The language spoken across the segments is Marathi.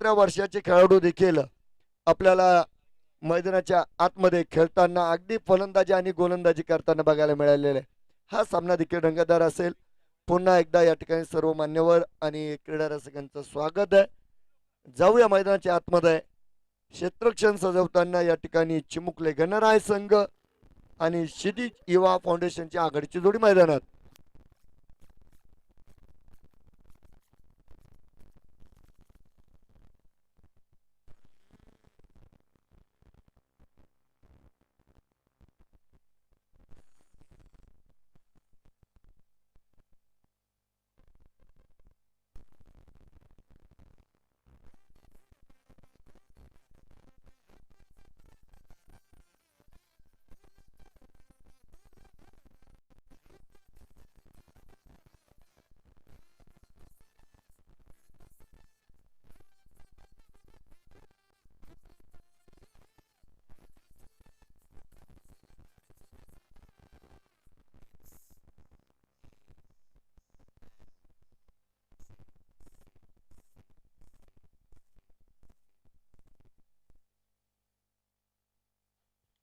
17 वर्षाचे खेळाडू देखील आपल्याला मैदानाच्या आतमध्ये खेळताना अगदी फलंदाजी आणि गोलंदाजी करताना बघायला मिळालेले. हा सामना देखील रंगतदार असेल. पुन्हा एकदा या ठिकाणी सर्व मान्यवर आणि क्रीडा रसिकांचं स्वागत आहे. जाऊया मैदानाच्या आतमध्ये. क्षेत्रक्षण सजवताना या ठिकाणी चिमुकले गणराय संघ आणि क्षितिज युवा फाउंडेशनची आघाडीची जोडी मैदानात.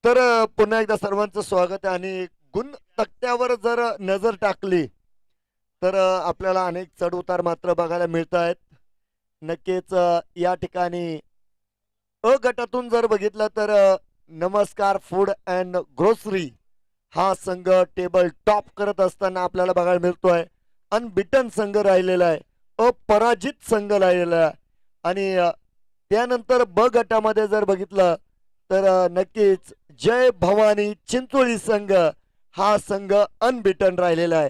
तर पुन्हा एकदा सर्वांचं स्वागत आहे. आणि गुण तक्त्यावर जर नजर टाकली तर आपल्याला अनेक चढउतार मात्र बघायला मिळत आहेत. नक्कीच या ठिकाणी अ गटातून जर बघितलं तर नमस्कार फूड अँड ग्रोसरी हा संघ टेबल टॉप करत असताना आपल्याला बघायला मिळतोय. अनबिटन संघ राहिलेला आहे, अपराजित संघ राहिलेला आहे. आणि त्यानंतर ब गटामध्ये जर बघितलं तर नक्कीच जय भवानी चिंचोळी संघ हा संघ अनबिटन राहिलेला आहे,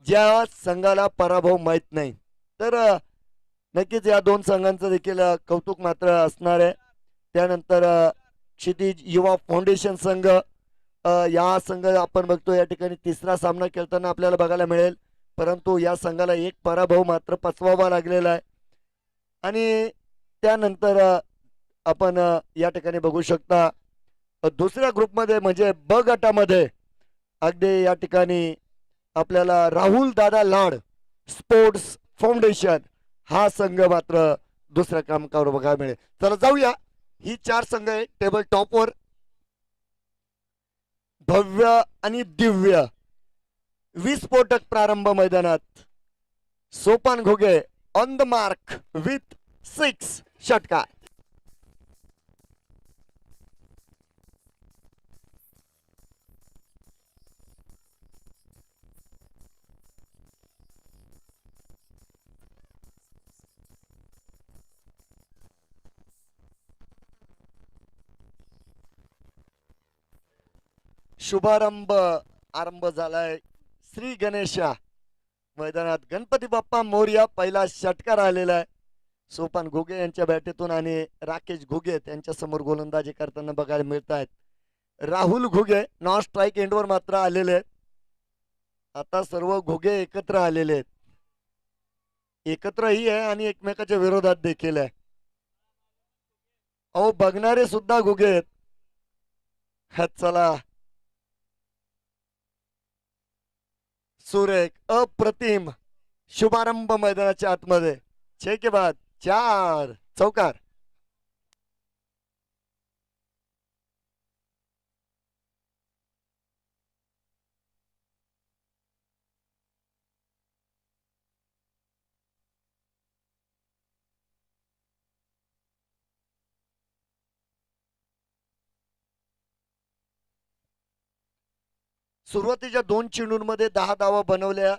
ज्या संघाला पराभव माहीत नाही. तर नक्कीच या दोन संघांचं देखील कौतुक मात्र असणार आहे. त्यानंतर क्षितिज युवा फाउंडेशन संघ, या संघ आपण बघतो या ठिकाणी तिसरा सामना खेळताना आपल्याला बघायला मिळेल, परंतु या संघाला एक पराभव मात्र पचवावा लागलेला आहे. आणि त्यानंतर आपण या ठिकाणी बघू शकता दुसऱ्या ग्रुपमध्ये म्हणजे ब गटामध्ये अगदी या ठिकाणी आपल्याला राहुल दादा लाड स्पोर्ट्स फाउंडेशन हा संघ मात्र दुसऱ्या क्रमांकावर बघायला मिळेल. चला जाऊया. ही चार संघ आहे टेबल टॉपवर. भव्य आणि दिव्य विस्फोटक प्रारंभ मैदानात. Sopan Ghoge on the mark with 6 षटकार. शुभारंभ आरंभ झालाय. श्री गणेशा मैदानात गणपती बाप्पा मोरया पहिला षटकार आलेला आहे सोपान घुगे यांच्या बॅटीतून. आणि राकेश घुगे त्यांच्या समोर गोलंदाजी करताना बघायला मिळत आहेत. राहुल घुगे नॉन स्ट्राईक एंडवर मात्र आलेले आहेत. आता सर्व घुगे एकत्र आलेले आहेत, एकत्रही आहे आणि एकमेकाच्या विरोधात देखील आहे. अहो बघणारे सुद्धा घुगे आहेत. चला सुरेख अप्रतिम शुभारंभ मैदानाच्या आतमध्ये. 6 के बाद 4 चौकार. सुरुवातीच्या 2 चेंडूंमध्ये 10 धावा बनवल्या.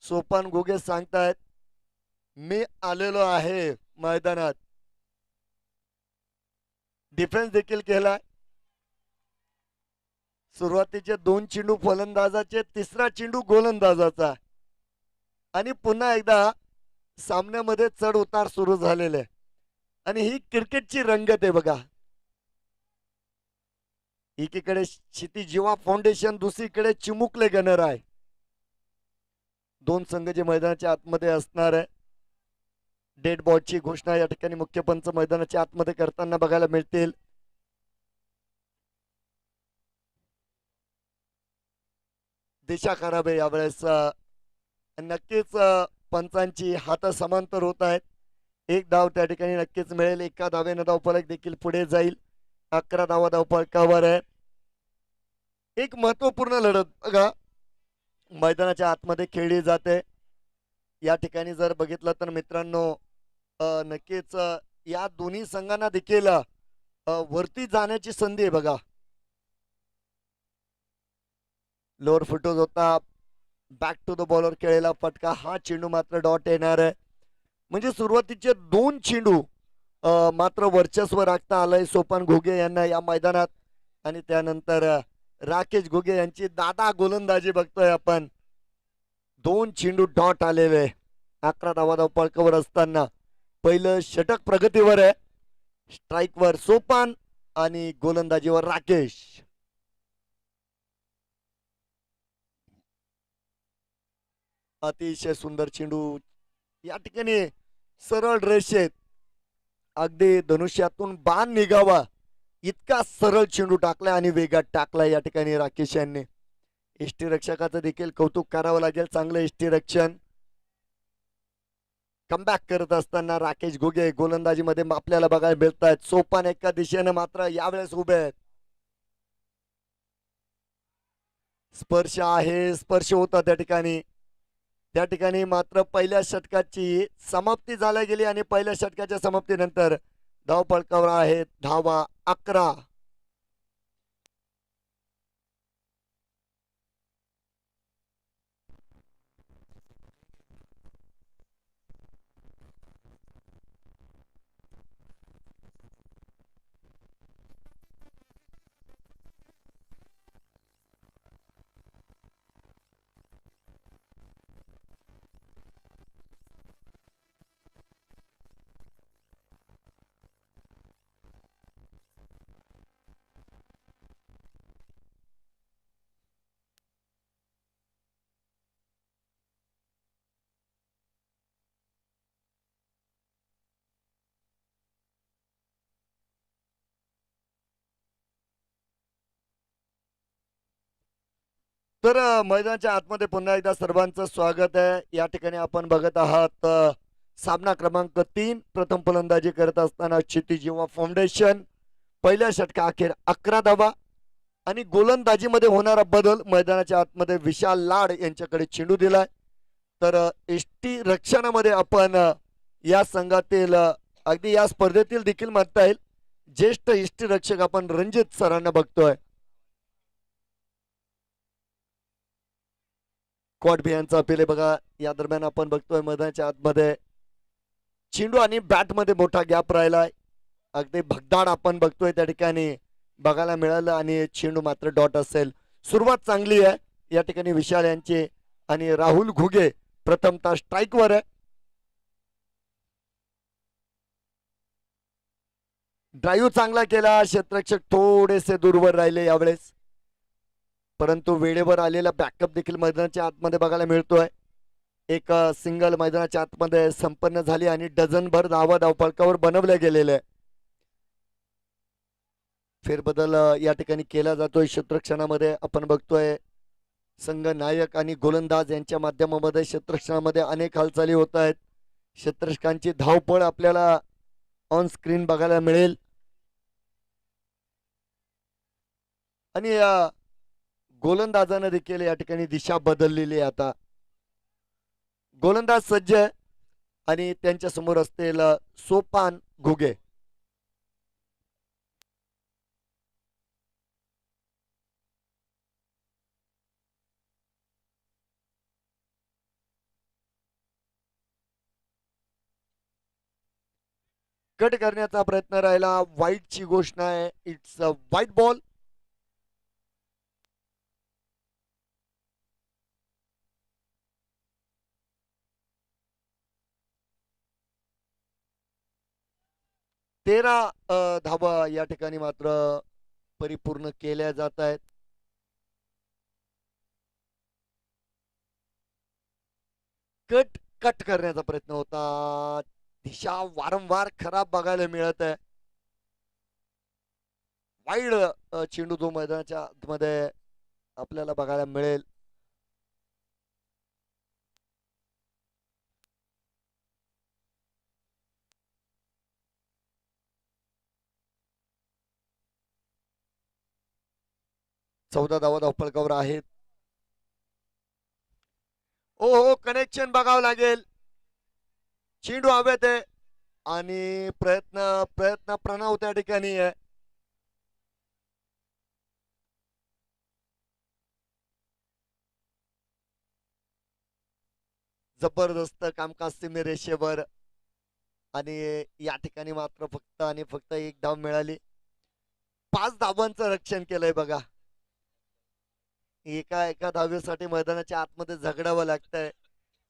सोपान घुगे सांगतायत मी आलेलो आहे मैदानात. डिफेन्स देखील केलाय. सुरुवातीचे 2 चेंडू फलंदाजाचे, तिसरा चेंडू गोलंदाजाचा. आणि पुन्हा एकदा सामन्यामध्ये चढ उतार सुरू झालेले. आणि ही क्रिकेटची रंगत आहे बघा. एकीकडे क्षितिज युवा फाउंडेशन, दुसरीकडे चिमुकले गणराय. दोन संघ जे मैदानाच्या आतमध्ये असणार आहे. डेड बॉलची घोषणा या ठिकाणी मुख्य पंच मैदानाच्या आतमध्ये करताना बघायला मिळतील. दिशा खराब आहे यावेळेस. नक्कीच पंचांची हात समांतर होत आहेत. एक धाव त्या ठिकाणी नक्कीच मिळेल. एका धावेनं धावफलक देखील पुढे जाईल. 11 धावा धावफलकावर आहे. एक महत्वपूर्ण लढत बघा मैदानाच्या आतमध्ये खेळली जाते. या ठिकाणी जर बघितलं तर मित्रांनो नक्कीच या दोन्ही संघांना देखील वरती जाण्याची संधी आहे बघा. लोअर फुटोज होता, बॅक टू द बॉलर खेळलेला फटका, हा चेंडू मात्र डॉट येणार आहे. म्हणजे सुरुवातीचे 2 चेंडू मात्र वर्चस्व राखता आलंय सोपान घोगे यांना या मैदानात. आणि त्यानंतर राकेश घोगे यांची दादा गोलंदाजी बघतोय आपण. 2 चेंडू डॉट आलेले. 11 धावा धावफलकावर असताना पहिलं षटक प्रगतीवर आहे. स्ट्राईकवर सोपान आणि गोलंदाजीवर राकेश. अतिशय सुंदर चेंडू या ठिकाणी सरळ रेषेत अगदी धनुष्यातून बाण निघावा इतका सरळ चेंडू टाकलाय आणि वेगात टाकलाय या ठिकाणी राकेश यांनी. एसटी रक्षकाचं देखील कौतुक करावं लागेल. चांगलं एसटी रक्षण. कमबॅक करत असताना राकेश घोगे गोलंदाजीमध्ये आपल्याला बघायला मिळत आहेत. सोपान एका दिशेने मात्र यावेळेस उभे आहेत. स्पर्श आहे, स्पर्श होता त्या ठिकाणी. त्या ठिकाणी मात्र पहिल्या षटकाची समाप्ती झाली गेली आणि पहिल्या षटकाच्या समाप्तीनंतर धावफलकावर आहेत धावा 11. तर मैदानाच्या आतमध्ये पुन्हा एकदा सर्वांचं स्वागत आहे. या ठिकाणी आपण बघत आहात सामना क्रमांक 3. प्रथम फलंदाजी करत असताना क्षितिज युवा फाउंडेशन. पहिल्या षटका अखेर 11 धावा आणि गोलंदाजीमध्ये होणारा बदल. मैदानाच्या आतमध्ये विशाल लाड यांच्याकडे चेंडू दिलाय. तर एसटी रक्षणामध्ये आपण या संघातील अगदी या स्पर्धेतील देखील म्हणता येईल ज्येष्ठ एसटी रक्षक आपण रणजित सरांना बघतोय. कॉट बियांचा अपील आहे बघा. या दरम्यान आपण बघतोय मैदानाच्या आतमध्ये चेंडू आणि बॅट मध्ये मोठा गॅप राहिलाय. अगदी भगदाड आपण बघतोय त्या ठिकाणी बघायला मिळालं आणि चेंडू मात्र डॉट असेल. सुरुवात चांगली आहे या ठिकाणी विशाल यांची आणि राहुल घुगे प्रथमतः स्ट्राईकवर आहे. ड्राईव्ह चांगला केला. क्षेत्ररक्षक थोडेसे दूरवर राहिले यावेळेस, परंतु वेळेवर आलेला बॅकअप देखील मैदानाच्या आतमध्ये बघायला मिळतोय. एक सिंगल मैदानाच्या आतमध्ये संपन्न झाली आणि डझनभर धावा धावफलकावर बनवल्या गेलेले. फेरबदल या ठिकाणी केला जातोय. क्षेत्ररक्षणामध्ये आपण बघतोय संघ नायक आणि गोलंदाज यांच्या माध्यमामध्ये क्षेत्ररक्षणामध्ये अनेक हालचाली होत आहेत. क्षेत्ररक्षकांची धावपळ आपल्याला ऑन स्क्रीन बघायला मिळेल. आणि गोलंदाजानं देखील या ठिकाणी दिशा बदललेली आहे. आता गोलंदाज सज्ज आहे आणि त्यांच्या समोर असलेला सोपान घुगे. कट करण्याचा प्रयत्न राहिला. वाईटची घोषणा आहे. इट्स अ वाईट बॉल. तेरा धावा या ठिकाणी मात्र परिपूर्ण केल्या जात आहेत. कट कट करण्याचा प्रयत्न होता. दिशा वारंवार खराब बघायला मिळत आहे. वाईड चेंडू जो मैदानाच्या मध्ये आपल्याला बघायला मिळेल. 14 धावा धावफलकावर आहेत. ओ हो, कनेक्शन बघावं लागेल. चेंडू हवेत आहे आणि प्रयत्न प्रयत्न प्रणव त्या ठिकाणी आहे. जबरदस्त कामकाज सीमेरेषेवर आणि या ठिकाणी मात्र फक्त आणि फक्त एक धाव मिळाली. 5 धावांचं रक्षण केलंय बघा. एका एका धावेसाठी मैदानाच्या आतमध्ये झगडावं लागतंय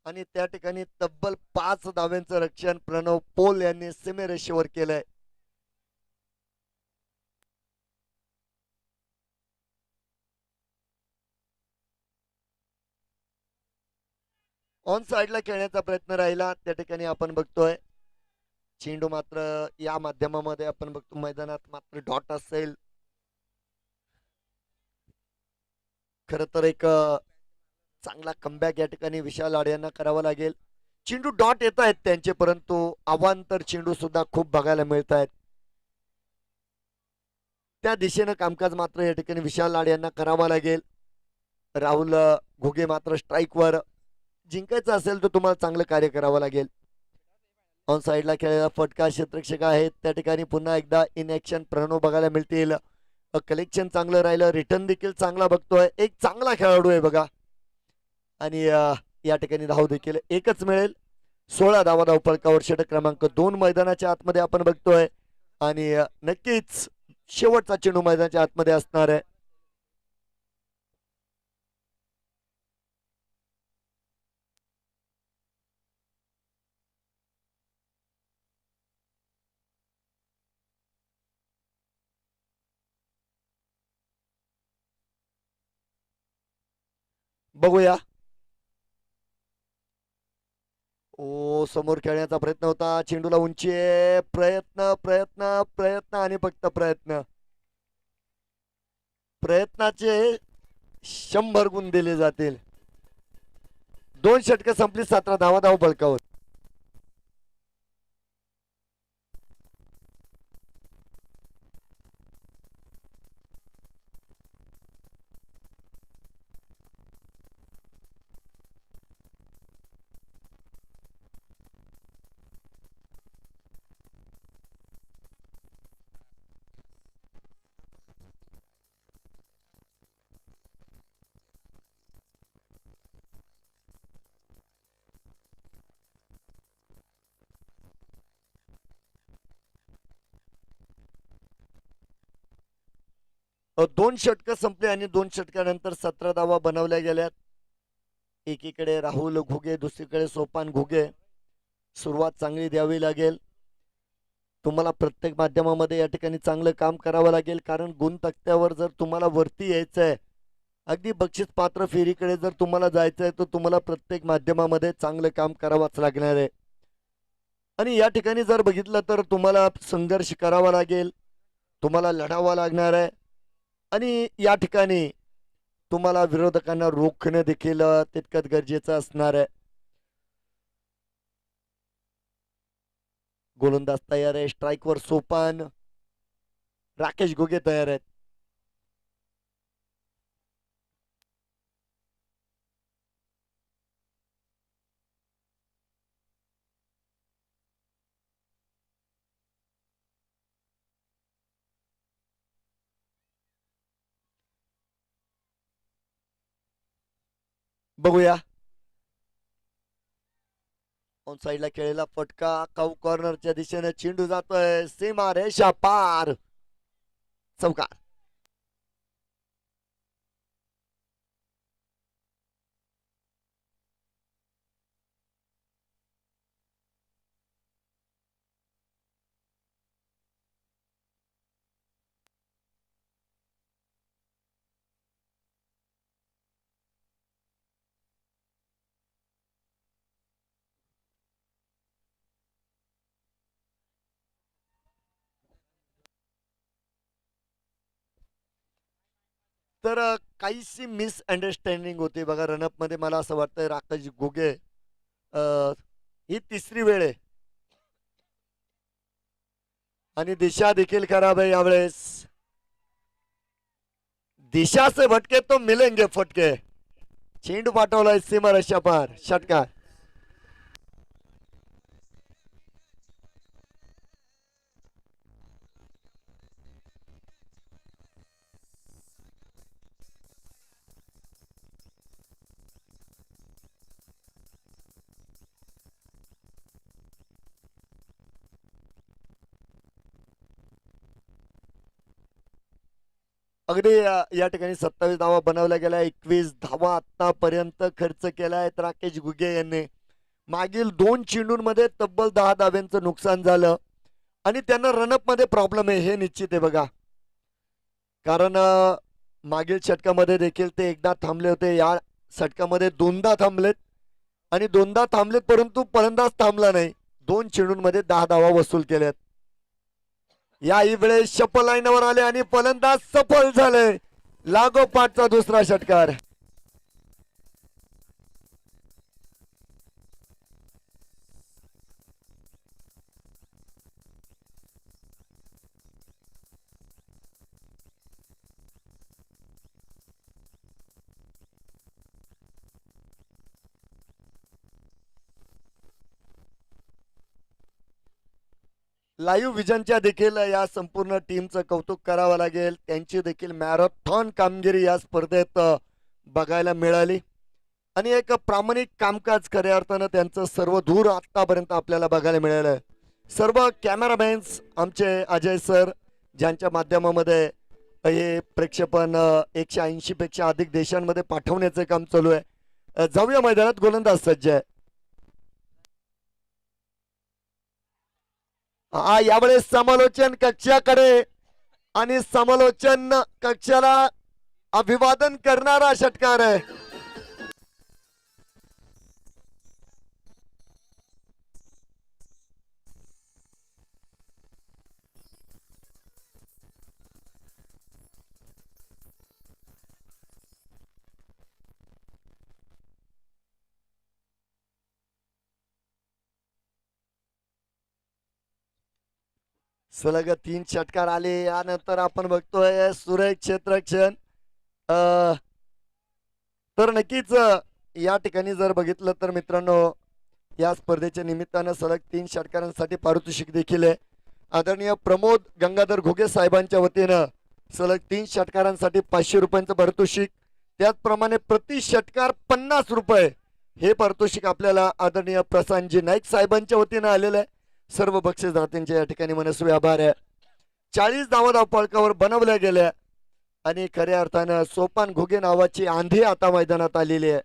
आणि त्या ठिकाणी तब्बल 5 धाव्यांचं रक्षण प्रणव पोल यांनी सीमेरेषेवर केलंय. ऑन साइडला खेळण्याचा प्रयत्न राहिला. त्या ठिकाणी आपण बघतोय चेंडू मात्र या माध्यमामध्ये आपण बघतो मैदानात मात्र डॉट असेल. खर तर एक चांगला कमबॅक या ठिकाणी विशाल आड यांना करावा लागेल. चेंडू डॉट येत आहेत त्यांचे, परंतु अवांतर चेंडू सुद्धा खूप बघायला मिळत आहेत. त्या दिशेनं कामकाज मात्र या ठिकाणी विशाल लाड यांना करावा लागेल. राहुल घुगे मात्र स्ट्राईकवर. जिंकायचं असेल तर तुम्हाला चांगलं कार्य करावं लागेल. ऑन साईडला खेळलेला फटका क्षेत्ररक्षक आहेत. त्या ठिकाणी पुन्हा एकदा इन ऍक्शन प्रणव बघायला मिळतील. कलेक्शन चांगलं राहिलं, रिटर्न देखील चांगला बघतोय. एक चांगला खेळाडू आहे बघा आणि या ठिकाणी धाव देखील एकच मिळेल. 16 धावा धावफलकावर षटक क्रमांक 2 मैदानाच्या आतमध्ये आपण बघतोय आणि नक्कीच शेवटचा चेंडू मैदानाच्या आतमध्ये असणार आहे. बघूया. ओ समोर खेळण्याचा प्रयत्न होता. चेंडूला उंची आहे. प्रयत्न प्रयत्न प्रयत्न आणि फक्त प्रयत्न. प्रयत्नाचे 100 गुण दिले जातील. 2 षटकं संपली, 17 धावा धावफलकावर. दोन षटकं संपले आणि 2 षटकानंतर 17 धावा बनवल्या गेल्यात. एकीकडे राहुल घुगे, दुसरीकडे सोपान घुगे. सुरुवात चांगली द्यावी लागेल. तुम्हाला प्रत्येक माध्यमामध्ये या ठिकाणी चांगलं काम करावं लागेल, कारण गुण तक्त्यावर जर तुम्हाला वरती यायचंय, अगदी बक्षीस पात्र फेरीकडे जर तुम्हाला जायचंय, तर तुम्हाला प्रत्येक माध्यमामध्ये चांगलं काम करावंच लागणार आहे. आणि या ठिकाणी जर बघितलं तर तुम्हाला संघर्ष करावा लागेल, तुम्हाला लढावं लागणार आहे आणि या ठिकाणी तुम्हाला विरोधकांना रोखणं देखील तितकंच गरजेचं असणार आहे. गोलंदाज तयार आहे. स्ट्राईकवर सोपान. राकेश घुगे तयार आहेत. बघूया. ऑन साइडला खेळलेला फटका काऊ कॉर्नरच्या दिशेने चेंडू जातोय सीमा रेषा पार. चौकार. तर काहीशी मिसअंडरस्टँडिंग होती बघा रनअप मध्ये. मला असं वाटतंय राकेश घुगे ही तिसरी वेळ आहे आणि दिशा देखील खराब आहे यावेळेस. दिशा से भटके तो मिलेंगे फटके. चेंडू पाठवलाय सीमारेषा पार. षटकार. अगदी या ठिकाणी 27 धावा बनवल्या गेल्या. 21 धावा आतापर्यंत खर्च केलाय राकेश घुगे यांनी. मागील 2 चेंडूंमध्ये तब्बल 10 धाव्यांचं नुकसान झालं आणि त्यांना रनअप मध्ये प्रॉब्लेम आहे हे निश्चित आहे बघा. कारण मागील षटकामध्ये देखील ते एकदा थांबले होते. या षटकामध्ये दोनदा थांबलेत आणि दोनदा थांबलेत परंतु फलंदाज थांबला नाही. 2 चेंडूंमध्ये 10 धावा वसूल केल्यात. याही वेळेस शपल लाईनवर आले आणि फलंदाज सफल झाले. लागोपाठचा दुसरा षटकार. लाईव्ह विजनच्या देखील या संपूर्ण टीमचं कौतुक करावं लागेल. त्यांची देखील मॅरेथॉन कामगिरी या स्पर्धेत बघायला मिळाली आणि एक प्रामाणिक कामकाज खऱ्या अर्थानं त्यांचं सर्व दूर आतापर्यंत आपल्याला बघायला मिळालं. सर्व कॅमेरामॅन्स आमचे अजय सर ज्यांच्या माध्यमामध्ये हे प्रेक्षेपण 180 पेक्षा अधिक देशांमध्ये पाठवण्याचं काम चालू आहे. जाऊया मैदानात. गोलंदाज सज्ज आहे. यावेळेस समालोचन कक्षाकडे आणि समालोचन कक्षाला अभिवादन करणारा षटकार आहे. सलग 3 षटकार आले. यानंतर आपण बघतोय सुरेख क्षेत्रक्षण. तर नक्कीच या ठिकाणी जर बघितलं तर मित्रांनो या स्पर्धेच्या निमित्तानं सलग 3 षटकारांसाठी पारितोषिक देखील आहे. आदरणीय प्रमोद गंगाधर घुगे साहेबांच्या वतीनं सलग 3 षटकारांसाठी 500 रुपयांचं पारितोषिक. त्याचप्रमाणे प्रति षटकार 50 रुपये हे पारितोषिक आपल्याला आदरणीय प्रशांतजी नाईक साहेबांच्या वतीनं आलेलं आहे. सर्व बक्षीसदात्यांचे या ठिकाणी मनस्वी आभार आहे. 40 धावा धावफलकावर बनवल्या गेल्या आणि खऱ्या अर्थानं सोपान घुगे नावाची आंधी आता मैदानात आलेली आहे.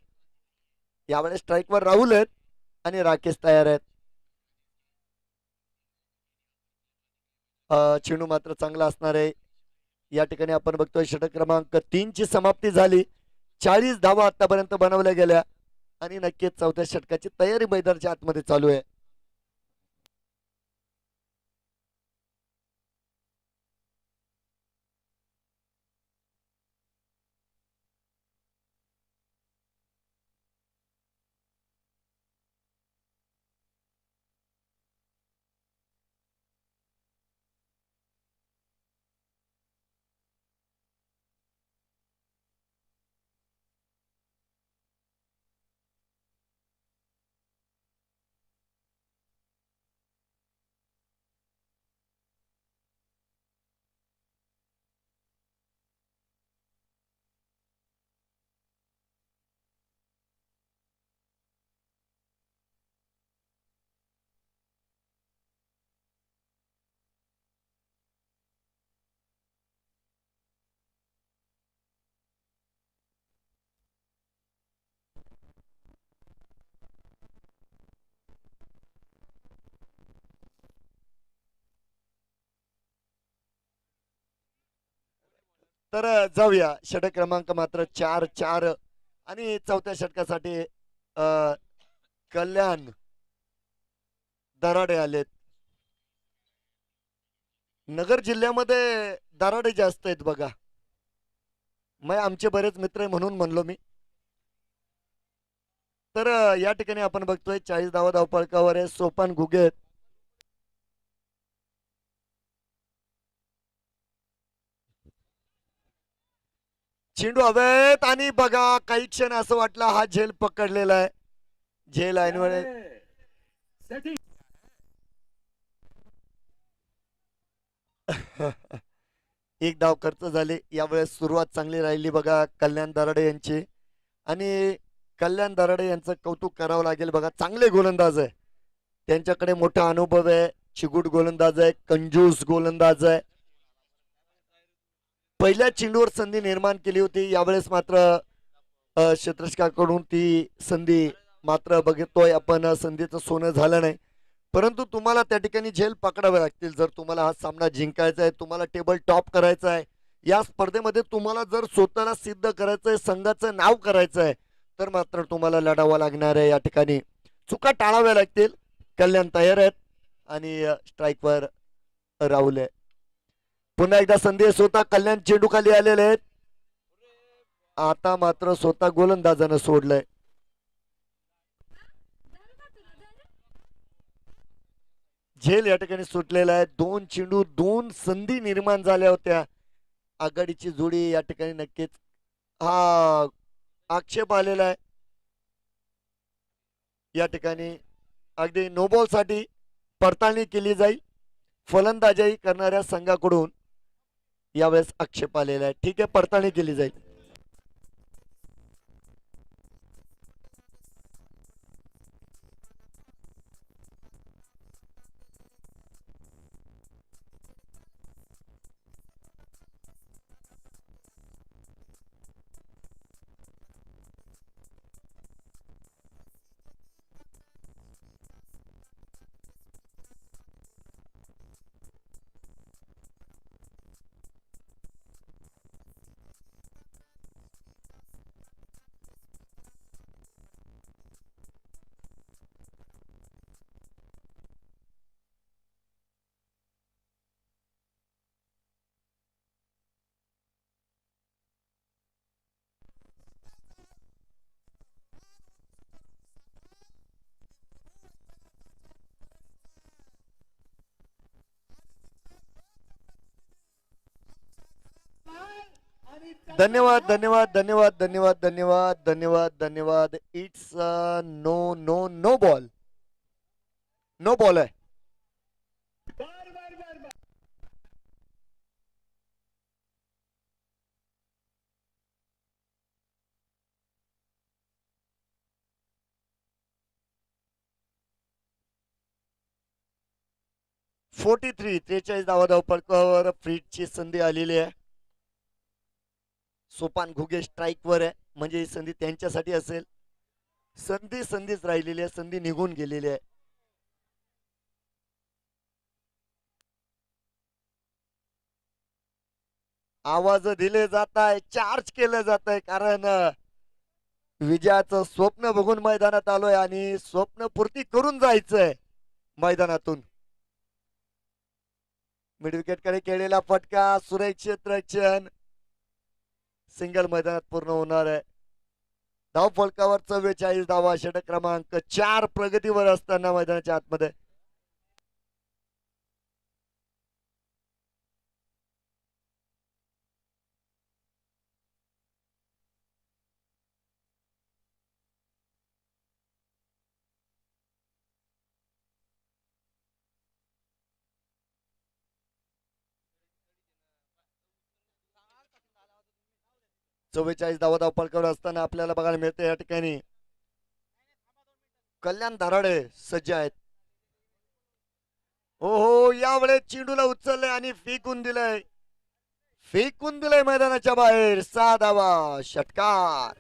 यावेळेस स्ट्राईकवर राहुल आहेत आणि राकेश तयार आहेत. चेंडू मात्र चांगला असणार आहे. या ठिकाणी आपण बघतोय षटक क्रमांक 3 ची समाप्ती झाली. 40 धावा आतापर्यंत बनवल्या गेल्या आणि नक्कीच चौथ्या षटकाची तयारी मैदानाच्या आतमध्ये चालू आहे. तर जाऊया. षटक क्रमांक मात्र 4-4 आणि चौथ्या षटकासाठी कल्याण दराडे आलेत. नगर जिल्ह्यामध्ये दराडे जास्त आहेत बघा. मग आमचे बरेच मित्र आहे म्हणून म्हणलो मी. तर या ठिकाणी आपण बघतोय 40 धावा धावफलकावर आहे. सोपान घुगे चेंडू हवेत आणि बघा काही क्षण असं वाटलं हा झेल पकडलेला आहे. झेल लाईनवर एक डाव खर्च झाले. यावेळेस सुरुवात चांगली राहिली बघा कल्याण दराडे यांची. आणि कल्याण दराडे यांचं कौतुक करावं लागेल बघा. चांगले गोलंदाज आहे, त्यांच्याकडे मोठा अनुभव आहे. चिगुट गोलंदाज आहे, कंजूस गोलंदाज आहे. पहिल्या चेंडूवर संधी निर्माण केली होती. यावेळेस मात्र क्षेत्ररक्षकाकडून ती संधी मात्र बघतोय आपण, संधीचं सोनं झालं नाही. परंतु तुम्हाला त्या ठिकाणी झेल पकडावे लागतील जर तुम्हाला हा सामना जिंकायचा आहे, तुम्हाला टेबल टॉप करायचा आहे. या स्पर्धेमध्ये तुम्हाला जर स्वतःला सिद्ध करायचं आहे, संघाचं नाव करायचं आहे, तर मात्र तुम्हाला लढावं लागणार आहे. या ठिकाणी चुका टाळाव्या लागतील. कल्याण तयार आहेत आणि स्ट्राईकवर राहुल आहे. पुन्हा एकदा संधी स्वतः कल्याण चेंडू खाली आलेले आहेत. आता मात्र स्वतः गोलंदाजानं सोडलंय. झेल या ठिकाणी सुटलेला आहे. 2 चेंडू 2 संधी निर्माण झाल्या होत्या. आघाडीची जोडी या ठिकाणी नक्कीच हा आक्षेप आलेला आहे. या ठिकाणी अगदी नो बॉल साठी पडताळणी केली जाईल. फलंदाजी करणाऱ्या संघाकडून यावेळेस आक्षेप आलेला आहे. ठीक आहे, पडताळणी केली जाईल. धन्यवाद धन्यवाद धन्यवाद धन्यवाद धन्यवाद धन्यवाद धन्यवाद. It's no no no ball. No ball आहे. 43 धावा धावपळकावर फ्रीटची संधी आलेली आहे. सोपान घुगे स्ट्राईक वर आहे, म्हणजे ही संधी त्यांच्यासाठी असेल. संधीच राहिलेली आहे, संधी निघून गेलेली आहे. आवाज दिले जात आहे, चार्ज केलं जात आहे, कारण विजयाचं स्वप्न बघून मैदानात आलोय आणि स्वप्न पूर्ती करून जायचंय मैदानातून. मिड विकेट कडे केलेला फटका, सुरक्षित रक्षण, सिंगल मैदानात पूर्ण होणार आहे. धाव फलकावर 44 धावा, षटक क्रमांक 4 प्रगतीवर असताना मैदानाच्या आतमध्ये. चव्वेचाळीस धावा धाव फलकावर असताना आपल्याला बघायला मिळते या ठिकाणी कल्याण दराडे सज्ज आहेत. हो, यावेळेस चेंडूला उचलले आणि फेकून दिलंय मैदानाच्या बाहेर. 6 धावा, षटकार.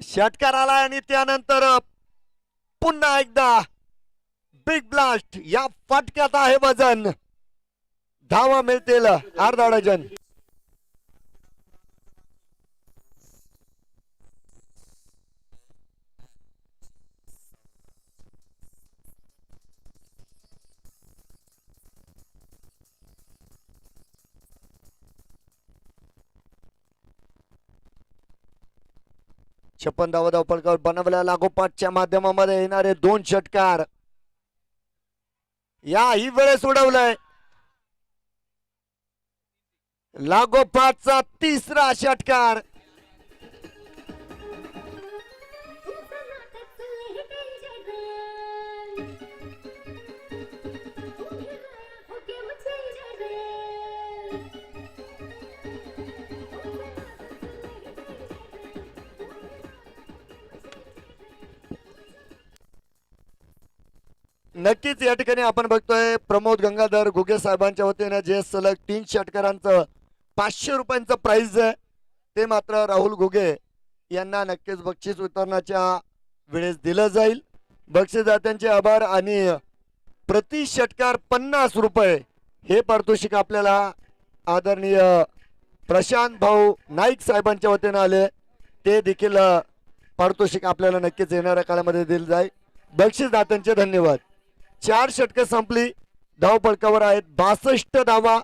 षटकार आलाय आणि त्यानंतर पुन्हा एकदा बिग ब्लास्ट. या फटक्यात आहे वजन. धावा मिळतील अर्धा डझन. 56 धावा धावपळकावर बनवल्या लागोपाठच्या माध्यमामध्ये येणारे 2 षटकार याही वेळेस उडवलंय. लागोपाठचा तिसरा षटकार नक्कीच या ठिकाणी आपण बघतोय प्रमोद गंगाधर घुगे साहेबांच्या वतीने जे सलग 3 षटकारांचं 500 रुपयांचं प्राइज आहे ते मात्र राहुल घुगे यांना नक्कीच बक्षीस वितरणाच्या वेळेस दिलं जाईल. बक्षीसदात्यांचे आभार आणि प्रति षटकार 50 रुपये हे पारितोषिक आपल्याला आदरणीय प्रशांत भाऊ नाईक साहेबांच्या वतीने आले ते देखील पारितोषिक आपल्याला नक्कीच येणाऱ्या काळामध्ये दिलं जाईल. बक्षीसदात्यांचे धन्यवाद. 4 षटकं संपली. धावपळकावर आहेत 62 धावा.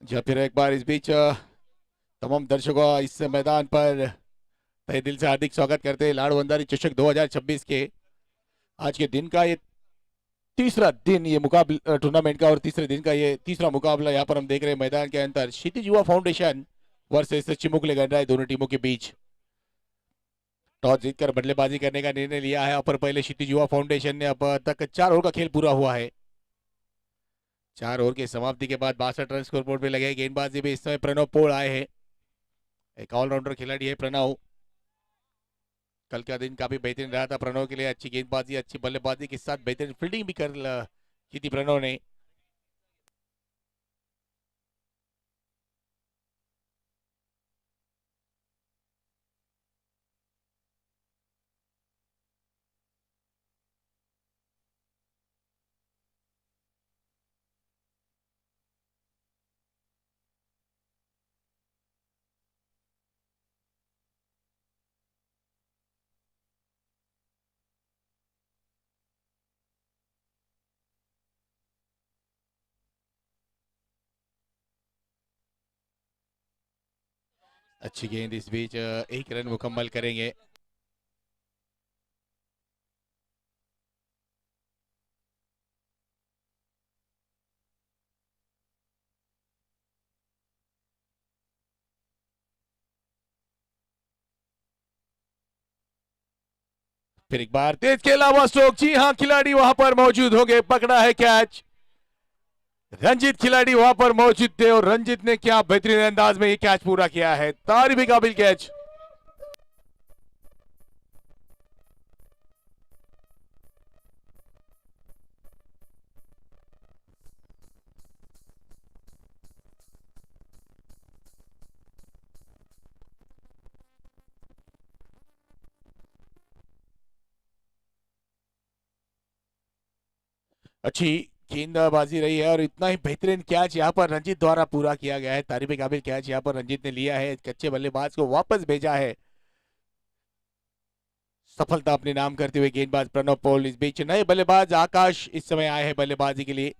जब फिर एक बार इस बीच तमाम दर्शकों इस मैदान पर तहे दिल से हार्दिक स्वागत करते हैं लाड़ वंदारी चषक 2026 के आज के दिन का ये तीसरा दिन ये मुकाबला टूर्नामेंट का और तीसरे दिन का ये तीसरा मुकाबला यहाँ पर हम देख रहे हैं मैदान के अंदर क्षितिज युवा फाउंडेशन वर्सेस चिमुकले गणराज दोनों टीमों के बीच। टॉस जीतकर बल्लेबाजी करने का निर्णय लिया है और पहले क्षितिज युवा फाउंडेशन ने अब तक 4 ओवर का खेल पूरा हुआ है। 4 ओवर की समाप्ति के बाद 62 रन स्कोरबोर्ड पे लगे। गेंदबाजी भी इस समय प्रणव पोल आए हैं, एक ऑलराउंडर खिलाड़ी है प्रणव। कल का दिन काफी बेहतरीन रहा था प्रणव के लिए, अच्छी गेंदबाजी अच्छी बल्लेबाजी के साथ बेहतरीन फील्डिंग भी कर की थी प्रणव ने। अच्छी गेंद इस बीच 1 रन मुकम्मल करेंगे। फिर एक बार तेज खेला हुआ स्ट्रोक, जी हाँ खिलाड़ी वहां पर मौजूद होंगे, पकड़ा है कैच। रंजीत खिलाड़ी वहां पर मौजूद थे और रंजीत ने क्या बेहतरीन अंदाज में ये कैच पूरा किया है, तारीफ काबिल कैच। अच्छी गेंदबाजी रही है और इतना ही बेहतरीन कैच यहाँ पर रंजीत द्वारा पूरा किया गया है। तारीफ काबिल कैच यहाँ पर रंजीत ने लिया है, कच्चे बल्लेबाज को वापस भेजा है, सफलता अपने नाम करते हुए गेंदबाज प्रणव पॉल। इस बीच नए बल्लेबाज आकाश इस समय आए हैं बल्लेबाजी के लिए।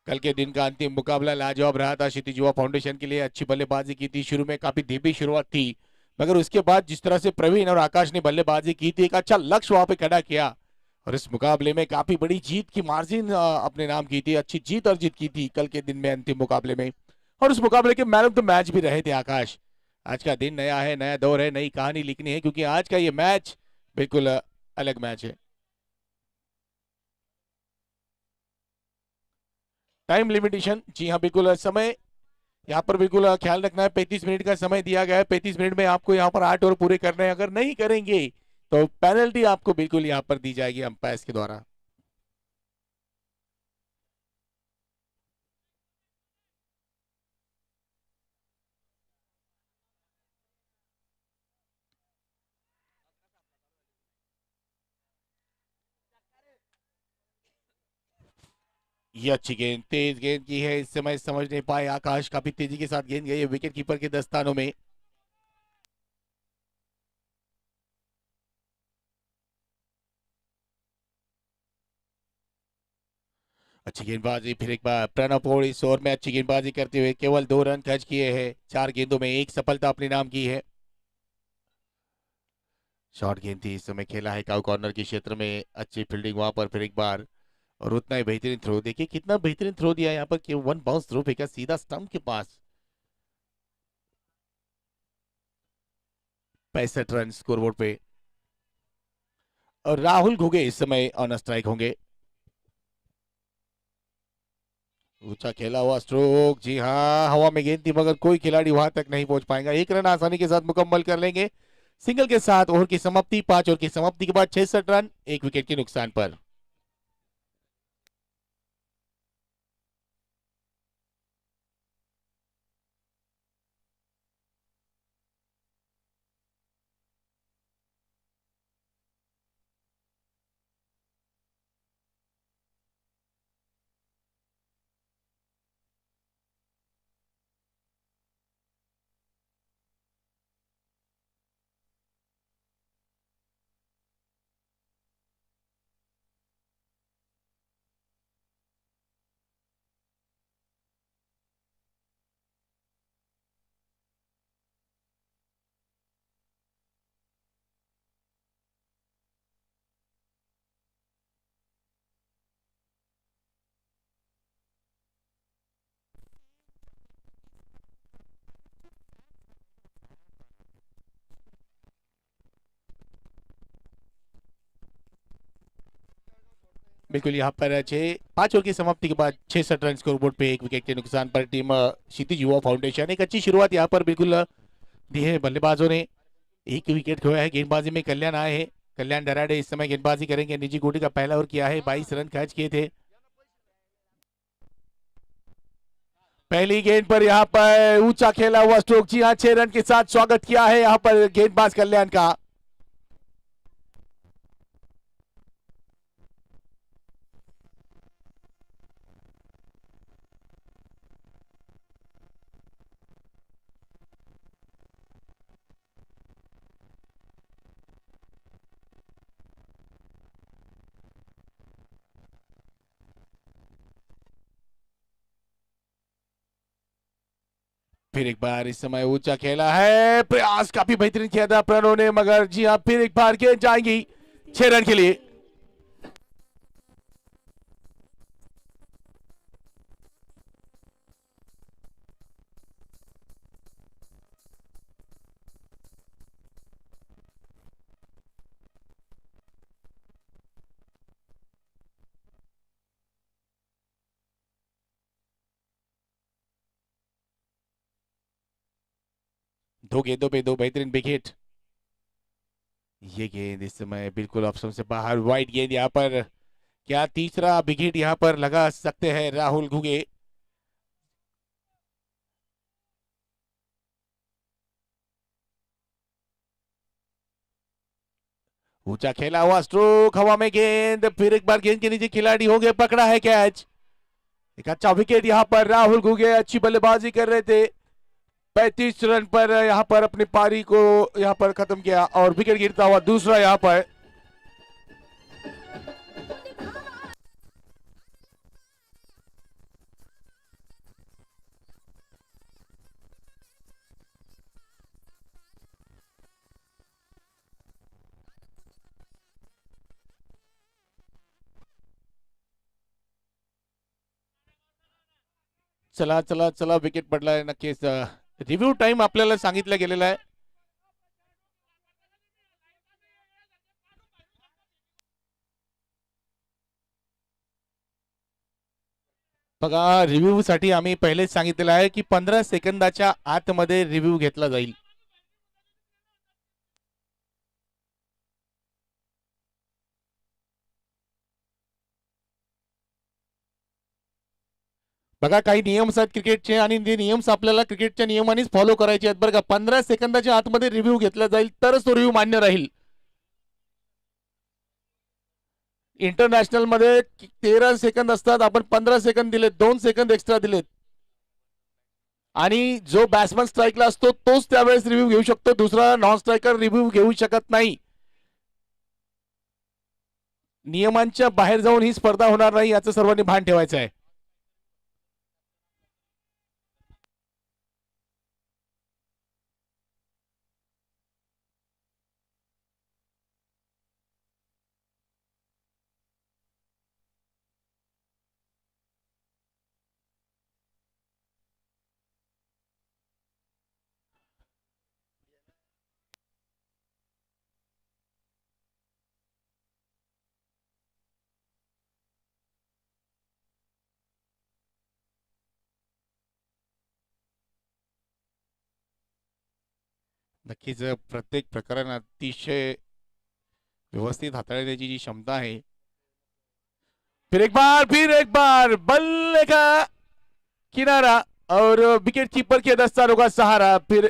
कल के दिन का अंतिम मुकाबला लाजवाब रहा था क्षितिज युवा फाउंडेशन के लिए। अच्छी बल्लेबाजी की थी, शुरू में काफी धीमी शुरुआत थी, मगर उसके बाद जिस तरह से प्रवीण और आकाश ने बल्लेबाजी की थी, एक अच्छा लक्ष्य वहां पे खड़ा किया और इस मुकाबले में काफी बड़ी जीत की मार्जिन अपने नाम की थी। अच्छी जीत अर्जित की थी कल के दिन में अंतिम मुकाबले में, और उस मुकाबले के मैन ऑफ द मैच भी रहे थे आकाश। आज का दिन नया है, नया दौर है, नई कहानी लिखनी है, क्योंकि आज का ये मैच बिल्कुल अलग मैच है। टाइम लिमिटेशन, जी हाँ बिल्कुल, समय यहाँ पर बिल्कुल ख्याल रखना है। 35 मिनट का समय दिया गया है, 35 मिनट में आपको यहाँ पर 8 ओवर पूरे करने हैं। अगर नहीं करेंगे तो पेनल्टी आपको बिल्कुल यहाँ पर दी जाएगी अंपायर के द्वारा। ये अच्छी गेंद, तेज गेंद की है, इस समय समझ नहीं पाए आकाश, काफी तेजी के साथ गेंद गई है विकेट कीपर के दस्तानों में। अच्छी गेंदबाजी, फिर एक बार प्रणव पौड़ इस ओवर में अच्छी गेंदबाजी करते हुए केवल 2 रन खर्च किए हैं, 4 गेंदों में 1 सफलता अपने नाम की है। शॉर्ट गेंद थी, इस समय खेला है काउ कॉर्नर के क्षेत्र में, अच्छी फील्डिंग वहां पर, फिर एक बार और उतना ही बेहतरीन थ्रो। देखिए कितना बेहतरीन थ्रो दिया यहाँ पर कि 1 बाउंस थ्रो फेंका सीधा स्टंप के पास। 65 रन स्कोरबोर्ड पे, और राहुल घुगे इस समय ऑन स्ट्राइक होंगे। ऊंचा खेला हुआ स्ट्रोक, जी हाँ हवा में गेंद थी मगर कोई खिलाड़ी वहां तक नहीं पहुंच पाएगा। 1 रन आसानी के साथ मुकम्मल कर लेंगे सिंगल के साथ। ओवर की समाप्ति, 5 ओवर की समाप्ति के बाद 66 रन 1 विकेट के नुकसान पर। बिल्कुल यहाँ पर 5 ओवर की समाप्ति के बाद 66 रन स्कोरबोर्ड पे 1 विकेट के नुकसान पर टीम क्षितिज युवा फाउंडेशन। एक अच्छी शुरुआत यहाँ पर बिल्कुल दी है बल्लेबाजों ने। 1 विकेट खोया है गेंदबाजी में, कल्याण आए हैं, कल्याण डराडे इस समय गेंदबाजी करेंगे। निजी कोटि का पहला ओवर किया है, 22 रन खर्च किए थे। पहली गेंद पर यहाँ पर ऊंचा खेला हुआ स्ट्रोक, जी हाँ 6 रन के साथ स्वागत किया है यहाँ पर गेंदबाज कल्याण का। फिर एक बार इस समय ऊंचा खेला है, प्रयास काफी बेहतरीन किया था प्रणव ने, मगर जी हाँ फिर एक बार गेंद जाएंगी 6 रन के लिए। दो गेंदों पे 2 बेहतरीन विकेट। ये गेंद इस समय बिल्कुल ऑप्शन से बाहर, वाइड गेंद यहाँ पर, क्या तीसरा विकेट यहाँ पर लगा सकते हैं राहुल घुगे। ऊंचा खेला हुआ स्ट्रोक, हवा में गेंद, फिर एक बार गेंद के नीचे खिलाड़ी हो गए, पकड़ा है कैच। एक अच्छा विकेट यहाँ पर राहुल घुगे अच्छी बल्लेबाजी कर रहे थे, 35 रन पर यहाँ पर अपनी पारी को यहाँ पर खत्म किया और विकेट गिरता हुआ दूसरा यहाँ पर। चला चला चला विकेट पडलाय नक्कीच। रिव्ह्यू टाइम आपल्याला सांगितलं गेलेला आहे। बघा रिव्ह्यू साठी आम्ही पहिलेच सांगितलेलं आहे की 15 सेकंदाच्या आतमध्ये रिव्ह्यू घेतला जाईल। बघा काही नियम्स आहेत क्रिकेटचे आणि ते नियम्स आपल्याला क्रिकेटच्या नियमानेच फॉलो करायचे आहेत बरं का। 15 सेकंदाच्या आतमध्ये रिव्ह्यू घेतला जाईल तरच तो रिव्ह्यू मान्य राहील। इंटरनॅशनल मध्ये 13 सेकंद असतात, आपण 15 सेकंद दिलेत, 2 सेकंद एक्स्ट्रा दिलेत आणि जो बॅट्समन स्ट्राईकला असतो तोच त्यावेळेस रिव्ह्यू घेऊ शकतो, दुसरा नॉन स्ट्रायकर रिव्ह्यू घेऊ शकत नाही। नियमांच्या बाहेर जाऊन ही स्पर्धा होणार नाही याचं सर्वांनी भान ठेवायचं आहे। नक्कीच प्रत्येक प्रकरण अतिशय व्यवस्थित हाताळण्याची जी क्षमता आहे। फिर एक बार बल्ले का किनारा और विकेट कीपर के दस्तारों का सहारा। फिर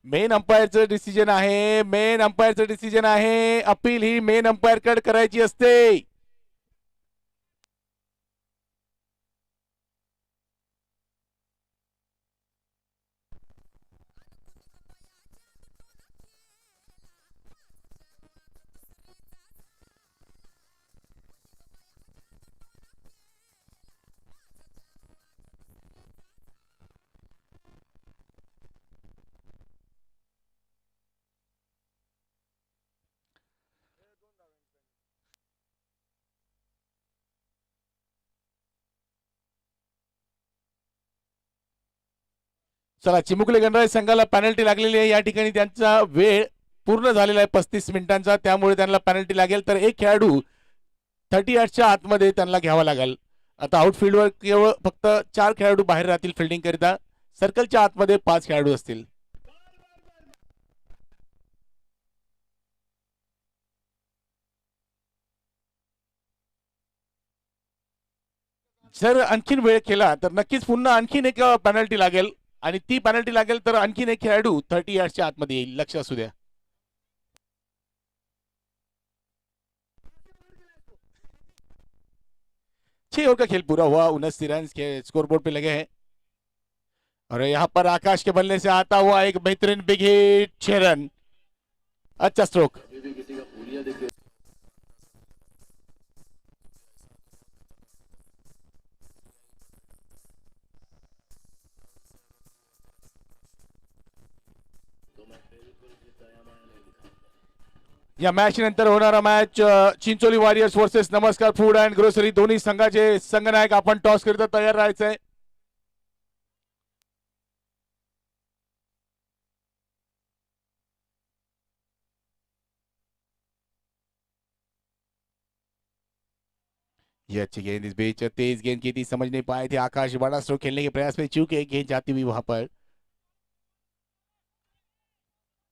मेन अंपायरचं डिसिजन आहे, मेन अंपायरचं डिसिजन आहे, अपील ही मेन अंपायर कडे करायची असते। चला चिमुकले गणराज संघाला पेनल्टी लागलेली आहे, या ठिकाणी त्यांचा वेळ पूर्ण झालेला आहे 35 मिनिटांचा, त्यामुळे त्यांना पेनल्टी लागेल। तर एक खेळाडू 38च्या आतमध्ये त्यांना घ्यावा लागेल। आता आउटफील्डवर केवळ फक्त 4 खेळाडू बाहेर राहतील फिल्डिंग करिता, सर्कलच्या आतमध्ये 5 खेळाडू असतील। जर आणखीन वेळ केला तर नक्कीच पुन्हा आणखीन एक पेनल्टी लागेल आणि ती पेनल्टी लागेल तर आणखीन एक खेळाडू 30 यार्डच्या आतमध्ये येईल, लक्ष असू द्या। 6 ओवर का खेल पूरा हुआ, 79 रन के स्कोरबोर्ड पे लगे हैं और यहाँ पर आकाश के बल्ले से आता हुआ एक बेहतरीन बिग हिट, 6 रन, अच्छा स्ट्रोक। या मॅच नंतर होणारा मॅच चिंचोली वॉरियर्स वर्सेस नमस्कार फूड अँड ग्रोसरी, दोन्ही संघाचे संघनायक आपण टॉस करिता तयार राहायचंय। ये अच्छी गेंद, इस बीच तेज गेंद की थी, समझ नहीं पाए थे आकाश, बड़ा स्ट्रोक खेलने के प्रयास में चूके गेंद जाती हुई वहां पर।